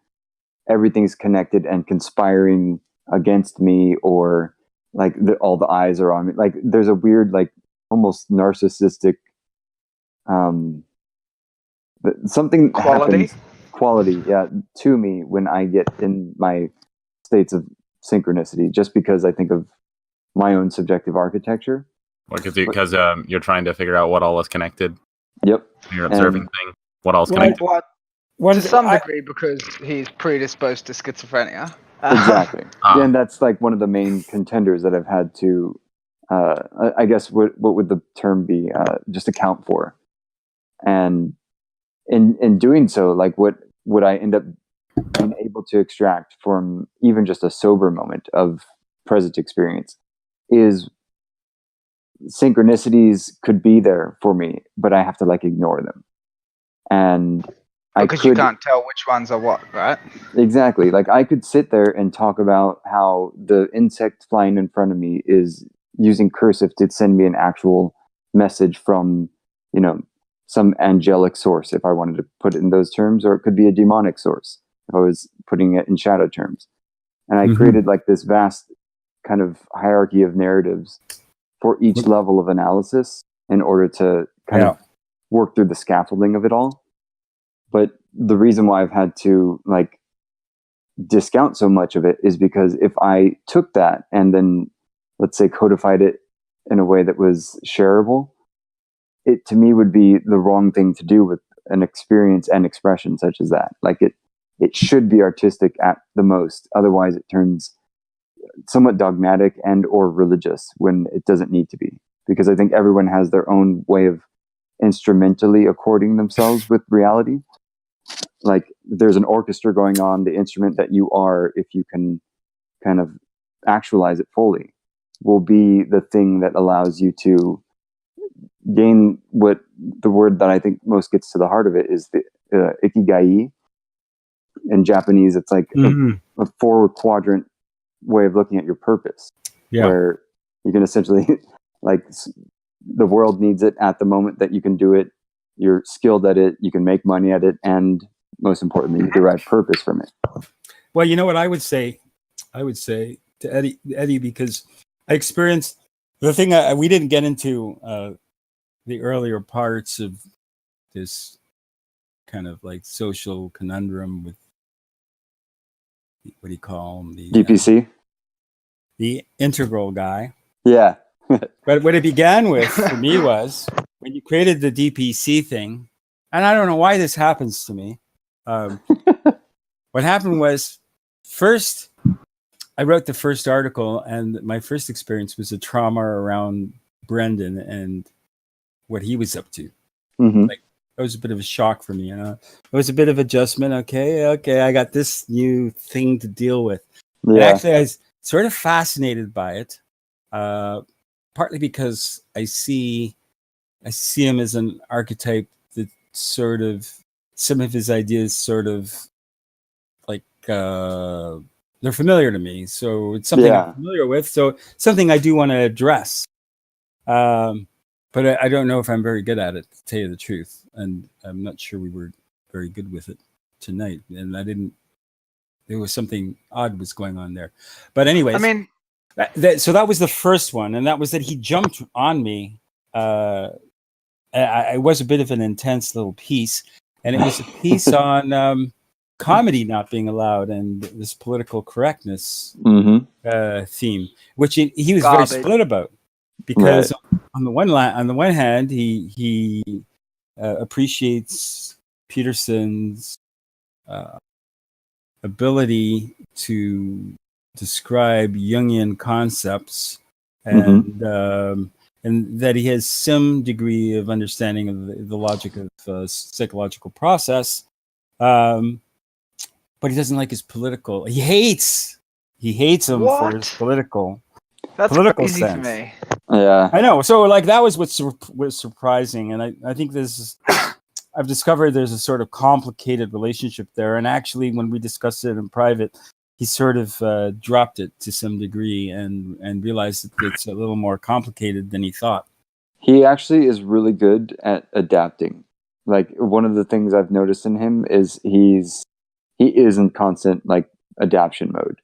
everything's connected and conspiring against me, or like all the eyes are on me. Like there's a weird, like almost narcissistic something quality to me when I get in my states of synchronicity, just because I think of my own subjective architecture. Because you're trying to figure out what all is connected. Yep. You're observing thing. What all is connected. To some degree, because he's predisposed to schizophrenia. Exactly. And that's like one of the main contenders that I've had to, I guess, what would the term be? Just account for. And in doing so, like what I end up being able to extract from even just a sober moment of present experience is synchronicities could be there for me, but I have to like ignore them. And because you can't tell which ones are what, right? Exactly. Like I could sit there and talk about how the insect flying in front of me is using cursive to send me an actual message from, you know, some angelic source, if I wanted to put it in those terms, or it could be a demonic source if I was putting it in shadow terms. And I created like this vast kind of hierarchy of narratives for each level of analysis in order to kind of work through the scaffolding of it all. But the reason why I've had to like discount so much of it is because if I took that and then, let's say, codified it in a way that was shareable, it to me would be the wrong thing to do with an experience and expression such as that. Like it should be artistic at the most. Otherwise, it turns somewhat dogmatic and or religious when it doesn't need to be. Because I think everyone has their own way of instrumentally according themselves with reality. Like there's an orchestra going on, the instrument that you are, if you can kind of actualize it fully, will be the thing that allows you to gain what the word that I think most gets to the heart of it is the ikigai. In Japanese, it's like a 4-quadrant way of looking at your purpose, where you can essentially, like, the world needs it at the moment that you can do it, you're skilled at it, you can make money at it, and most importantly, you derive purpose from it. Well, you know what I would say to Eddie, because I experienced the thing we didn't get into the earlier parts of this kind of like social conundrum with, what do you call him? The DPC? The integral guy. Yeah. But what it began with for me was when you created the DPC thing, and I don't know why this happens to me. What happened was, first, I wrote the first article, and my first experience was a trauma around Brendan and what he was up to. Like, it was a bit of a shock for me, you know. It was a bit of adjustment. Okay, I got this new thing to deal with. Yeah. And actually, I was sort of fascinated by it, partly because I see him as an archetype that sort of, some of his ideas sort of like they're familiar to me. So it's something I'm familiar with. So something I do want to address. But I don't know if I'm very good at it, to tell you the truth. And I'm not sure we were very good with it tonight. And there was something odd was going on there. But anyways, I mean, so that was the first one. And that was that he jumped on me. It was a bit of an intense little piece. And it was a piece on comedy not being allowed and this political correctness theme, which he was very split about. Because on the one hand, he appreciates Peterson's ability to describe Jungian concepts, and that he has some degree of understanding of the logic of psychological process, but he doesn't like his political. He hates him for his political. That's crazy sense. To me. Yeah, I know. So like that was what was surprising, and I think I've discovered there's a sort of complicated relationship there. And actually, when we discussed it in private, he sort of dropped it to some degree and realized that it's a little more complicated than he thought. He actually is really good at adapting. Like one of the things I've noticed in him is he is in constant like adaptation mode.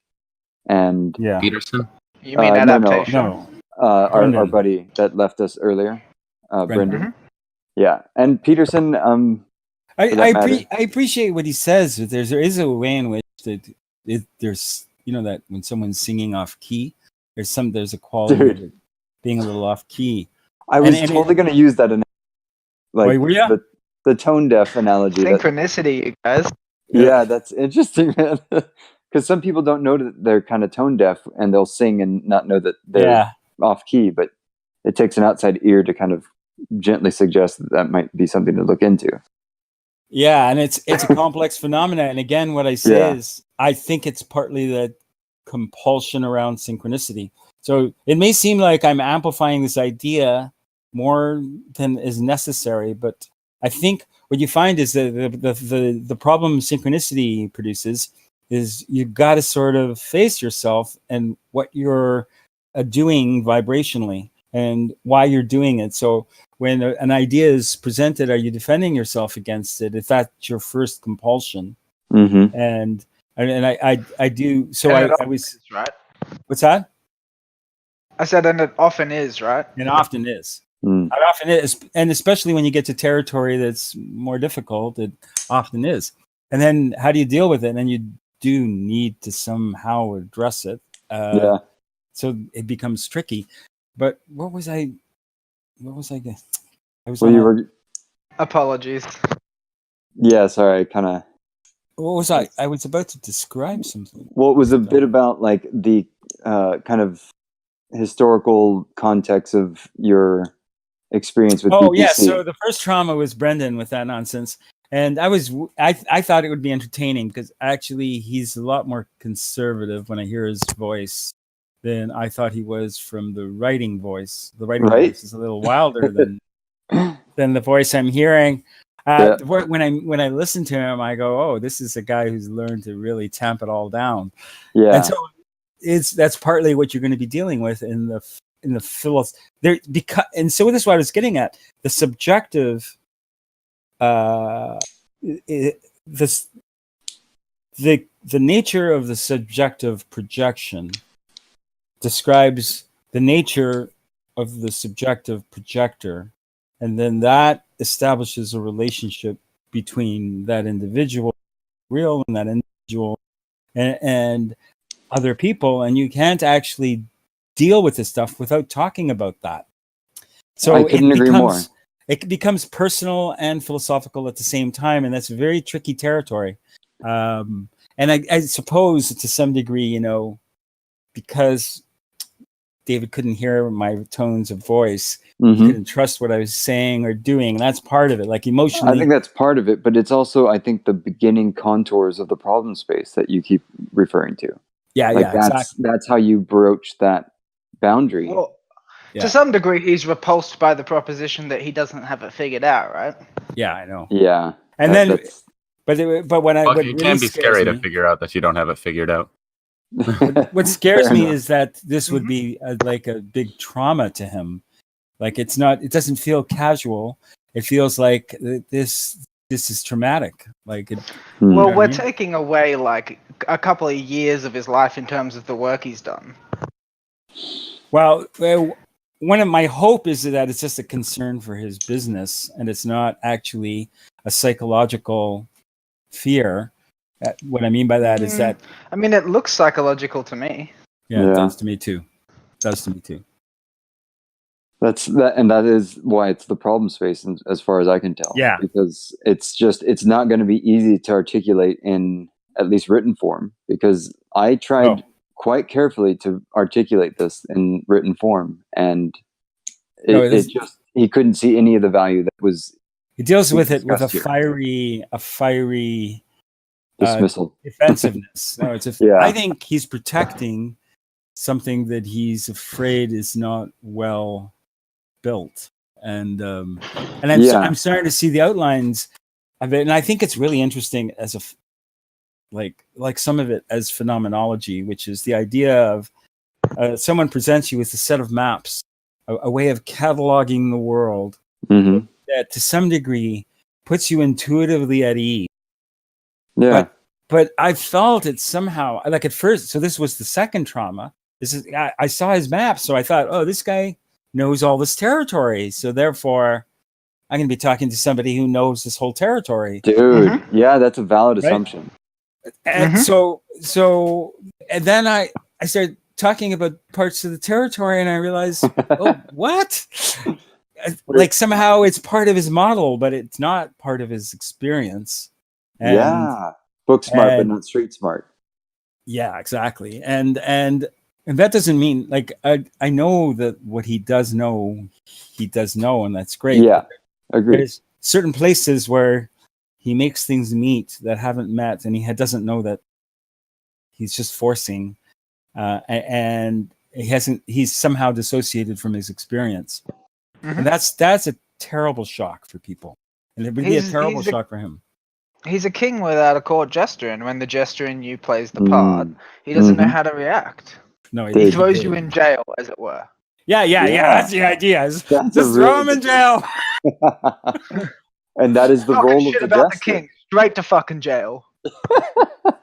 And Peterson. You mean adaptation? No. Our buddy that left us earlier, Brendan. Yeah, and Peterson. I appreciate what he says. There is a way in which there's, you know, that when someone's singing off key, there's a quality of it being a little off key. I was totally going to use that in the tone deaf analogy. Synchronicity, you guys. Yeah, that's interesting, man. Because some people don't know that they're kind of tone deaf, and they'll sing and not know that they're off key. But it takes an outside ear to kind of gently suggest that might be something to look into. Yeah, and it's a complex phenomena. And again, what I say is, I think it's partly the compulsion around synchronicity. So it may seem like I'm amplifying this idea more than is necessary, but I think what you find is that the problem synchronicity produces is you got to sort of face yourself and what you're doing vibrationally and why you're doing it. So when an idea is presented, are you defending yourself against it? If that's your first compulsion, and I do. So I was right. What's that? I said, and it often is, right? It often is. It often is, and especially when you get to territory that's more difficult, it often is. And then how do you deal with it? And you do need to somehow address it. So it becomes tricky. But what was I? I was. Apologies. Yeah, sorry. What was I? I was about to describe something. Well, it was a bit about like the kind of historical context of your experience with BPC. Yeah. So the first trauma was Brendan with that nonsense. And I thought it would be entertaining because actually he's a lot more conservative when I hear his voice than I thought he was from the writing voice. The writing voice is a little wilder than the voice I'm hearing. When I listen to him, I go, "Oh, this is a guy who's learned to really tamp it all down." Yeah, and so that's partly what you're going to be dealing with in the philosophy there. And so this is what I was getting at: the subjective, the nature of the subjective projection describes the nature of the subjective projector, and then that establishes a relationship between that individual, real, and that individual, and other people, and you can't actually deal with this stuff without talking about that. So I couldn't agree more. It becomes personal and philosophical at the same time, and that's a very tricky territory. And I suppose to some degree, because David couldn't hear my tones of voice, he couldn't trust what I was saying or doing, and that's part of it. Like emotionally, I think that's part of it, but it's also, I think, the beginning contours of the problem space that you keep referring to. Exactly. That's how you broach that boundary. Well, to some degree, he's repulsed by the proposition that he doesn't have it figured out, right? Yeah, I know. Yeah, and but when it really can be scary to figure out that you don't have it figured out. What scares me is that this would be like a big trauma to him. Like it doesn't feel casual. It feels like this is traumatic. Like well, we're taking away like a couple of years of his life in terms of the work he's done. Well, one of my hope is that it's just a concern for his business, and it's not actually a psychological fear. What I mean by that is that it looks psychological to me. Yeah, it does to me too. That is why it's the problem space, as far as I can tell. Yeah, because it's not going to be easy to articulate in at least written form. Because I tried quite carefully to articulate this in written form, and he couldn't see any of the value that was. He deals with it with a fiery dismissal, defensiveness. No, I think he's protecting something that he's afraid is not well built, and I'm starting to see the outlines of it, and I think it's really interesting as like some of it as phenomenology, which is the idea of someone presents you with a set of maps, a way of cataloging the world that to some degree puts you intuitively at ease. Yeah. But I felt it somehow, like at first, so this was the second trauma. I saw his map, so I thought, oh, this guy knows all this territory, so therefore I'm going to be talking to somebody who knows this whole territory. Dude, yeah, that's a valid assumption. And so and then I started talking about parts of the territory, and I realized, oh, what? Like somehow it's part of his model, but it's not part of his experience. And, book smart, but not street smart. Yeah, exactly. And that doesn't mean like I know that what he does know, and that's great. Yeah, agree. There's certain places where he makes things meet that haven't met, and he doesn't know that he's just forcing. And he's somehow dissociated from his experience. Mhm. And that's a terrible shock for people. And it would be a terrible shock for him. He's a king without a court jester, and when the jester in you plays the part, he doesn't know how to react. No, He throws you in jail, as it were. Yeah. That's the idea. Just throw him in jail. And that is the Talking role of shit the about jester. the king, straight to fucking jail.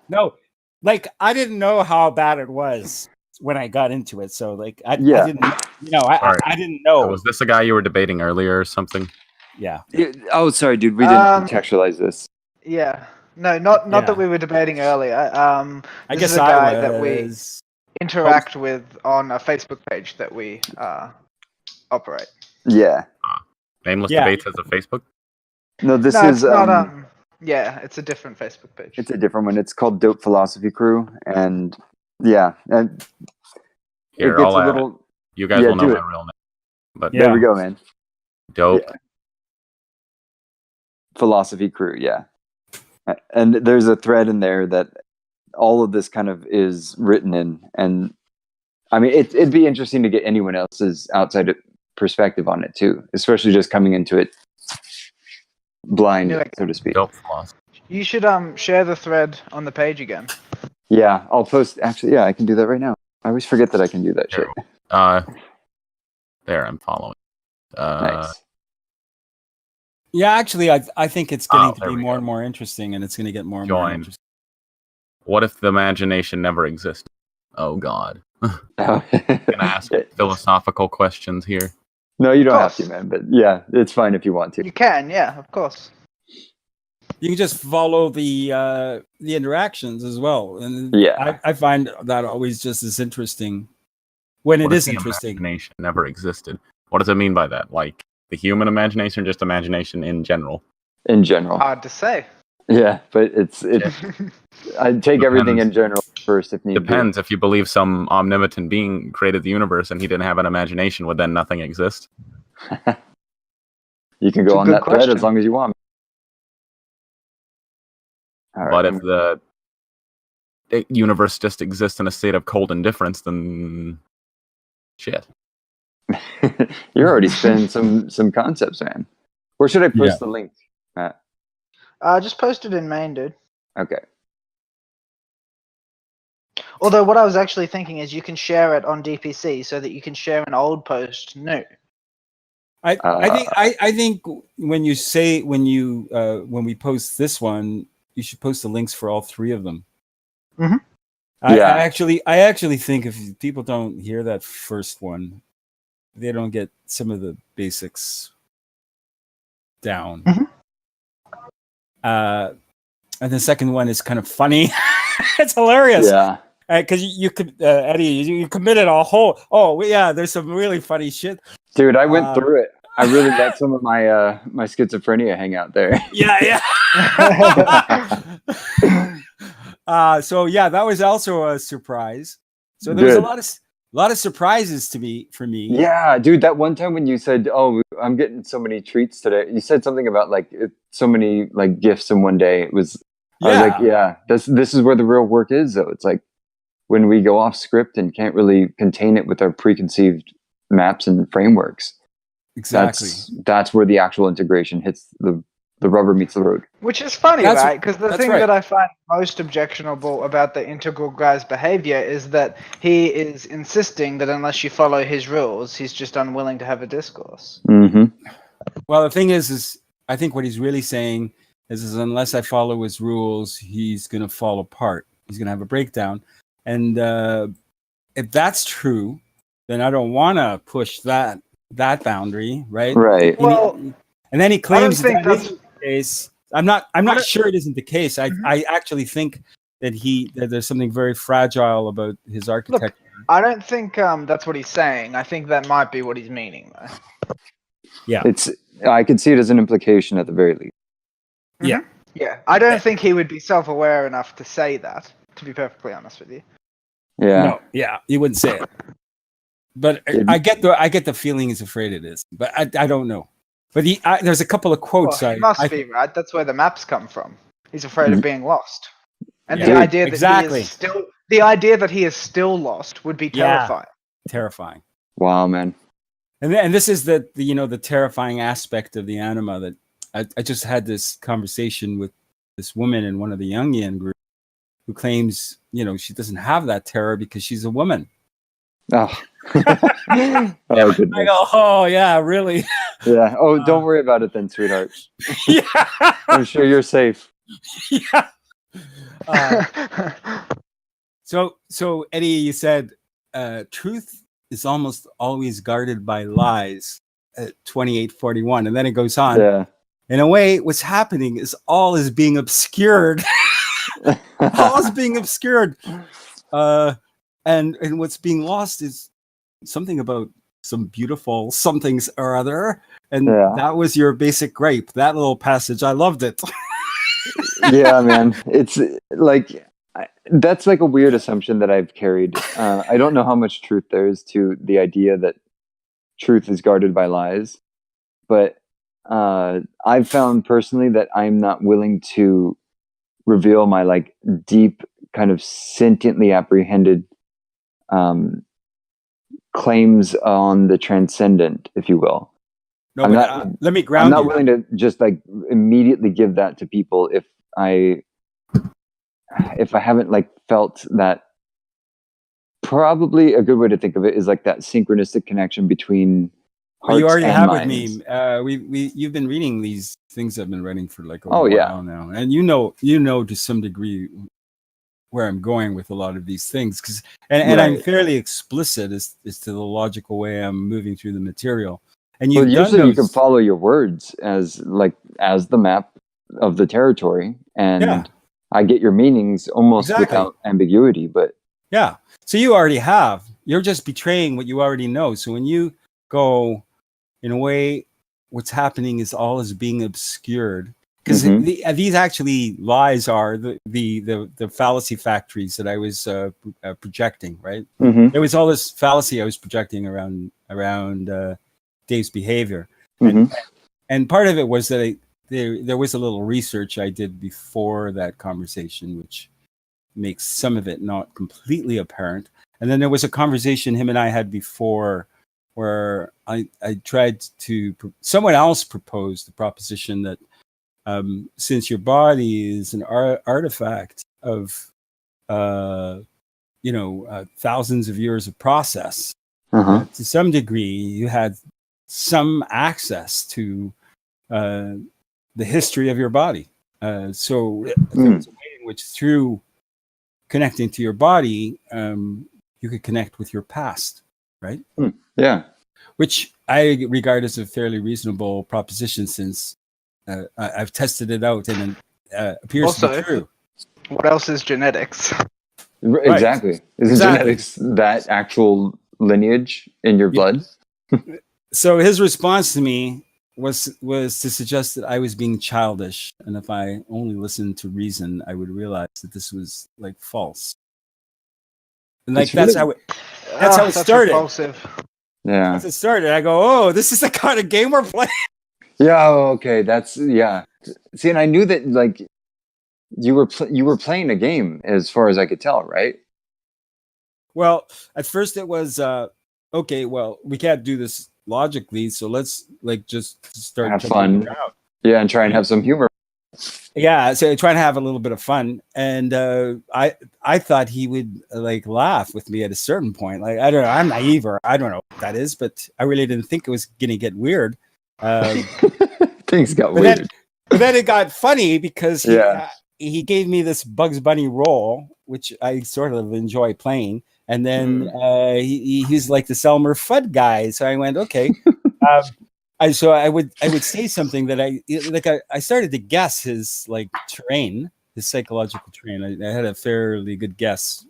No, like I didn't know how bad it was when I got into it. So like I didn't, I didn't know. Was this a guy you were debating earlier or something? Yeah. Oh, sorry, dude. We didn't contextualize this. Yeah. No, not that we were debating earlier. I this guess is a guy that we interact with on a Facebook page that we operate. Yeah. Nameless Debates has a Facebook? No, this no, is it's not, yeah, it's a different Facebook page. It's a different one. It's called Dope Philosophy Crew, and yeah, and Here, it gets a little. You guys will know my real name. But there we go, man. Dope. Yeah. Philosophy Crew, yeah. And there's a thread in there that all of this kind of is written in, and I mean, it'd be interesting to get anyone else's outside perspective on it too, especially just coming into it blind, so to speak. Dope philosophy. You should share the thread on the page again. Yeah, I'll post. Actually, yeah, I can do that right now. I always forget that I can do that shit. There, I'm following. Nice. Yeah, actually, I think it's getting to be more and more interesting, and it's going to get more and more interesting. What if the imagination never existed? Oh, God. I'm going to ask philosophical questions here. No, you don't have to, man. But yeah, it's fine if you want to. You can, yeah, of course. You can just follow the interactions as well, and I find that always just as interesting when it is interesting. Imagination never existed. What does it mean by that? Like the human imagination, or just imagination in general? In general. Hard to say. Yeah, but it's I'd take everything in general first if need be. Depends. If you believe some omnipotent being created the universe and he didn't have an imagination, would then nothing exist? You can go on that thread as long as you want. But if the universe just exists in a state of cold indifference, then shit. You're already spinning some concepts, man. Where should I post the link, Matt? Just post it in main, dude. Okay. Although what I was actually thinking is you can share it on DPC so that you can share an old post new. I think when we post this one, you should post the links for all three of them. Mm-hmm. I actually think if people don't hear that first one, they don't get some of the basics down. Mm-hmm. And the second one is kind of funny. It's hilarious. Yeah. Because you could, Eddie, you committed a whole. Oh yeah, there's some really funny shit. Dude, I went through it. I really let some of my my schizophrenia hang out there. Yeah. So yeah, that was also a surprise. So there was a lot of surprises for me. Yeah, dude, that one time when you said, "Oh, I'm getting so many treats today," you said something about like so many like gifts in one day. It was. I was like, yeah, this is where the real work is, though. It's like when we go off script and can't really contain it with our preconceived maps and frameworks. Exactly. That's where the actual integration hits the rubber meets the road. Which is funny, right? Because the thing that I find most objectionable about the integral guy's behavior is that he is insisting that unless you follow his rules, he's just unwilling to have a discourse. Mm-hmm. Well, the thing is I think what he's really saying is unless I follow his rules, he's going to fall apart. He's going to have a breakdown. And if that's true, then I don't want to push that that boundary, right? Well, and then he claims that is the case. I'm not sure it isn't the case. I actually think that there's something very fragile about his architecture. Look, I don't think that's what he's saying. I think that might be what he's meaning, though. Yeah, I could see it as an implication at the very least. Yeah. Yeah, I don't think he would be self-aware enough to say that, to be perfectly honest with you. Yeah. No, yeah, he wouldn't say it. But I get the feeling he's afraid it is. But I don't know. But there's a couple of quotes. Well, he must be, right? That's where the maps come from. He's afraid of being lost. And the idea that he is still lost would be terrifying. terrifying. Wow, man. And this is the terrifying aspect of the anima that I just had this conversation with this woman in one of the Jungian groups who claims, she doesn't have that terror because she's a woman. Oh, oh goodness. I go, oh yeah, really? Yeah. Oh, don't worry about it then, sweetheart. Yeah. I'm sure you're safe. Yeah. So Eddie, you said truth is almost always guarded by lies at 2841, and then it goes on. Yeah. In a way, what's happening is all is being obscured. All is being obscured. And what's being lost is something about some beautiful somethings or other. And that was your basic gripe. That little passage, I loved it. Yeah, man. It's like, that's like a weird assumption that I've carried. I don't know how much truth there is to the idea that truth is guarded by lies. But I've found personally that I'm not willing to reveal my like deep kind of sentiently apprehended claims on the transcendent, if you will. No, let me ground you. I'm not willing to just like immediately give that to people if I haven't like felt that. Probably a good way to think of it is like that synchronistic connection between hearts you already and have minds. with me. You've been reading these things I've been writing for like a Oh, while yeah. now, and you know to some degree where I'm going with a lot of these things, because and I'm fairly explicit as to the logical way I'm moving through the material. And usually you can follow your words as the map of the territory, and I get your meanings almost without ambiguity. But yeah, so you already have. You're just betraying what you already know. So when you go, in a way, what's happening is all is being obscured. Because these actually lies are the fallacy factories that I was projecting, right? Mm-hmm. There was all this fallacy I was projecting around Dave's behavior, and part of it was that there was a little research I did before that conversation, which makes some of it not completely apparent. And then there was a conversation him and I had before, where I tried to someone else proposed the proposition that. Since your body is an artifact of, thousands of years of process, to some degree, you had some access to the history of your body. So there was a way in which, through connecting to your body, you could connect with your past, right? Yeah. Which I regard as a fairly reasonable proposition, since I've tested it out and it appears to be true. What else is genetics? Exactly. Right. Isn't genetics that actual lineage in your blood? So his response to me was to suggest that I was being childish, and if I only listened to reason, I would realize that this was like false. And like that's how it started. Repulsive. Yeah. That's how it started. I go, oh, this is the kind of game we're playing. Yeah. Okay. See, and I knew that like you were playing a game as far as I could tell, right? Well, at first it was okay. Well, we can't do this logically, so let's like just start have fun. Yeah, and try and have some humor. Yeah, so try and have a little bit of fun, and I thought he would like laugh with me at a certain point. Like, I don't know, I'm naive, or I don't know what that is, but I really didn't think it was gonna get weird. Things got weird. But then it got funny because he gave me this Bugs Bunny role, which I sort of enjoy playing. And then he's like the Selmer Fudd guy. So I went, okay. I would say something that I started to guess his like terrain, his psychological terrain. I had a fairly good guess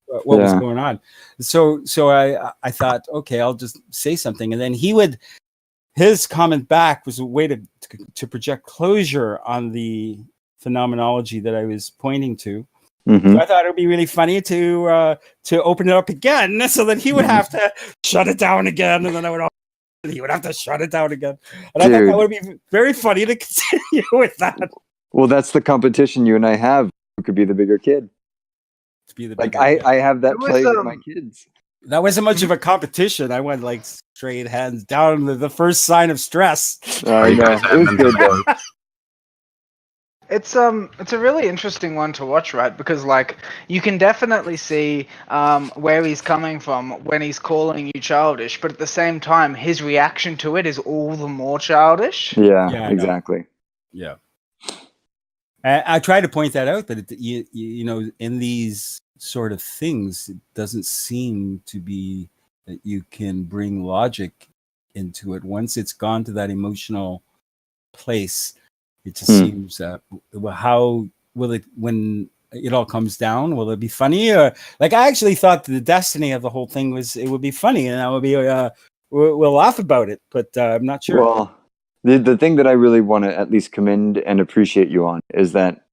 what was going on. So I thought, okay, I'll just say something. And then his comment back was a way to project closure on the phenomenology that I was pointing to. So I thought it would be really funny to open it up again, so that he would have to shut it down again, and then he would have to shut it down again. And I thought that would be very funny to continue with that. Well, that's the competition you and I have. Who could be the bigger kid? To be the bigger I have that play with my kids. That wasn't much of a competition. I went like straight hands down, the first sign of stress. I know. It was good though. It's a really interesting one to watch, right? Because like you can definitely see where he's coming from when he's calling you childish, but at the same time, his reaction to it is all the more childish. Yeah, exactly. Yeah. I try to point that out, that you know, in these sort of things, it doesn't seem to be that you can bring logic into it. Once it's gone to that emotional place, it just seems that, well, how will it, when it all comes down, will it be funny? Or like, I actually thought the destiny of the whole thing was it would be funny, and I would be we'll laugh about it, but I'm not sure. Well, the thing that I really want to at least commend and appreciate you on is that,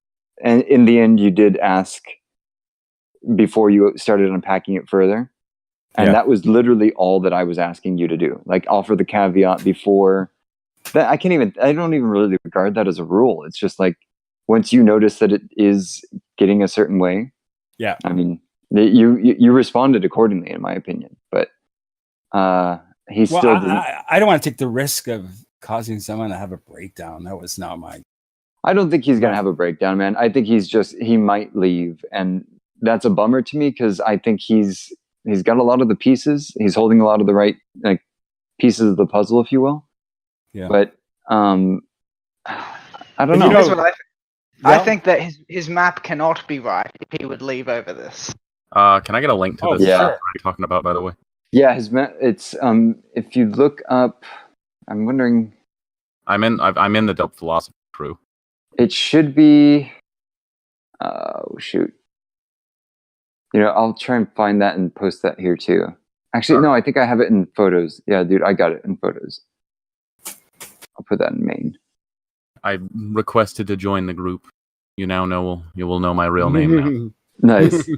and in the end, you did ask before you started unpacking it further, and that was literally all that I was asking you to do. Like, offer the caveat before that. I don't even really regard that as a rule. It's just like, once you notice that it is getting a certain way, I mean, you responded accordingly, in my opinion. But he still didn't. I don't want to take the risk of causing someone to have a breakdown. That was not my. I don't think he's going to have a breakdown, man. I think he might leave, and that's a bummer to me, because I think he's got a lot of the pieces. He's holding a lot of the right pieces of the puzzle, if you will. Yeah. But I don't know. Here's what I think. I think that his map cannot be right if he would leave over this. Can I get a link to this? Yeah. What are you talking about, by the way? Yeah, his map. It's if you look up, I'm wondering. I'm in the Dope Philosophy crew. It should be. Oh shoot. You know, I'll try and find that and post that here too. Actually, no, I think I have it in photos. Yeah, dude, I got it in photos. I'll put that in main. I requested to join the group. You will know my real name now. Nice.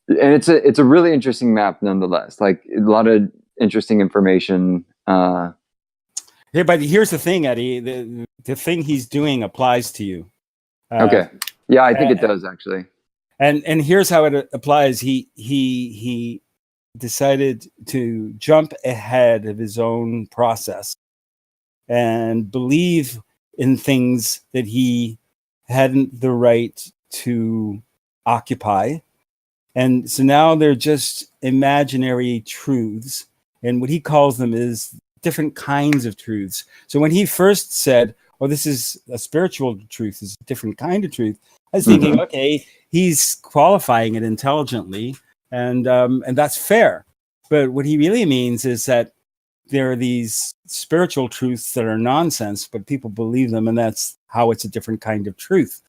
And it's a really interesting map nonetheless. Like, a lot of interesting information. Yeah, but here's the thing, Eddie. The thing he's doing applies to you. Okay. Yeah, I think it does actually. And here's how it applies. He decided to jump ahead of his own process and believe in things that he hadn't the right to occupy. And so now they're just imaginary truths. And what he calls them is different kinds of truths. So when he first said, "Oh, this is a spiritual truth, this is a different kind of truth," I was thinking, okay, he's qualifying it intelligently, and that's fair. But what he really means is that there are these spiritual truths that are nonsense, but people believe them, and that's how it's a different kind of truth.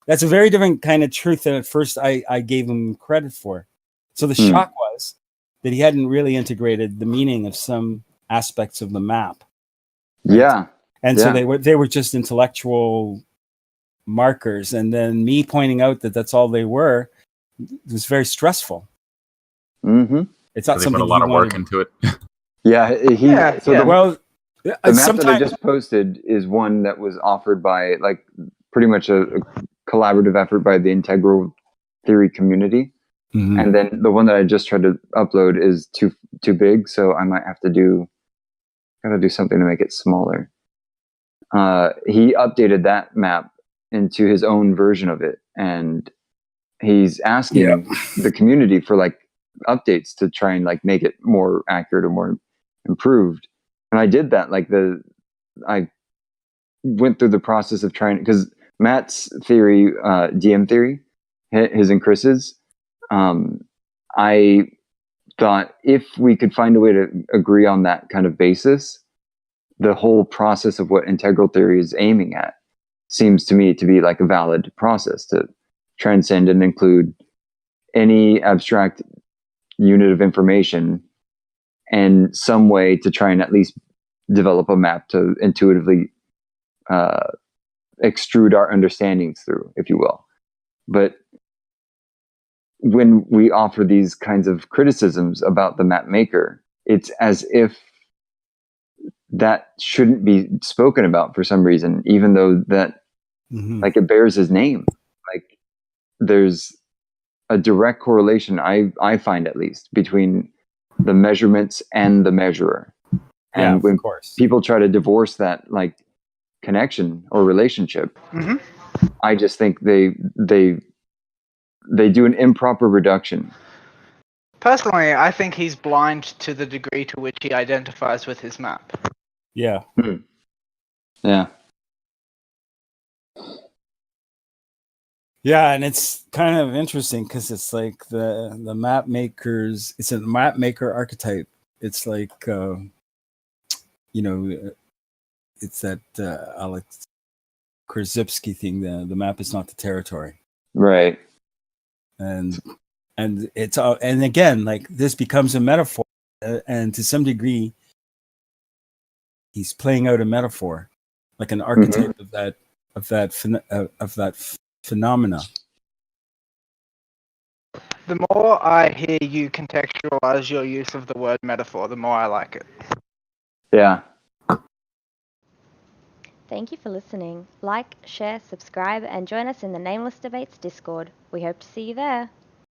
That's a very different kind of truth than at first I gave him credit for. So the shock was that he hadn't really integrated the meaning of some aspects of the map. Right? Yeah. And so they were just intellectual markers, and then me pointing out that that's all they were was very stressful. It's not so they something put a lot of work into it. The map that I just posted is one that was offered by, like, pretty much a collaborative effort by the integral theory community. And then the one that I just tried to upload is too big, so I might have to do something to make it smaller. He updated that map into his own version of it, and he's asking the community for like updates to try and like make it more accurate or more improved. And I did that. I went through the process of trying, because Matt's theory, DM theory, his and Chris's, I thought if we could find a way to agree on that kind of basis, the whole process of what integral theory is aiming at seems to me to be like a valid process to transcend and include any abstract unit of information and some way to try and at least develop a map to intuitively extrude our understandings through, if you will. But when we offer these kinds of criticisms about the map maker, it's as if that shouldn't be spoken about for some reason, even though that like it bears his name. Like there's a direct correlation, I find at least, between the measurements and the measurer. And when of course. people try to divorce that like connection or relationship, I just think they do an improper reduction. Personally, I think he's blind to the degree to which he identifies with his map. Yeah. Yeah. Yeah, and it's kind of interesting because it's like the map makers. It's a map maker archetype. It's like it's that Alex Krzyzewski thing. The map is not the territory. Right. And it's and again, like this becomes a metaphor, and to some degree, he's playing out a metaphor, like an archetype of that phenomena. The more I hear you contextualize your use of the word metaphor, the more I like it. Yeah. Thank you for listening. Like, share, subscribe, and join us in the Nameless Debates Discord. We hope to see you there.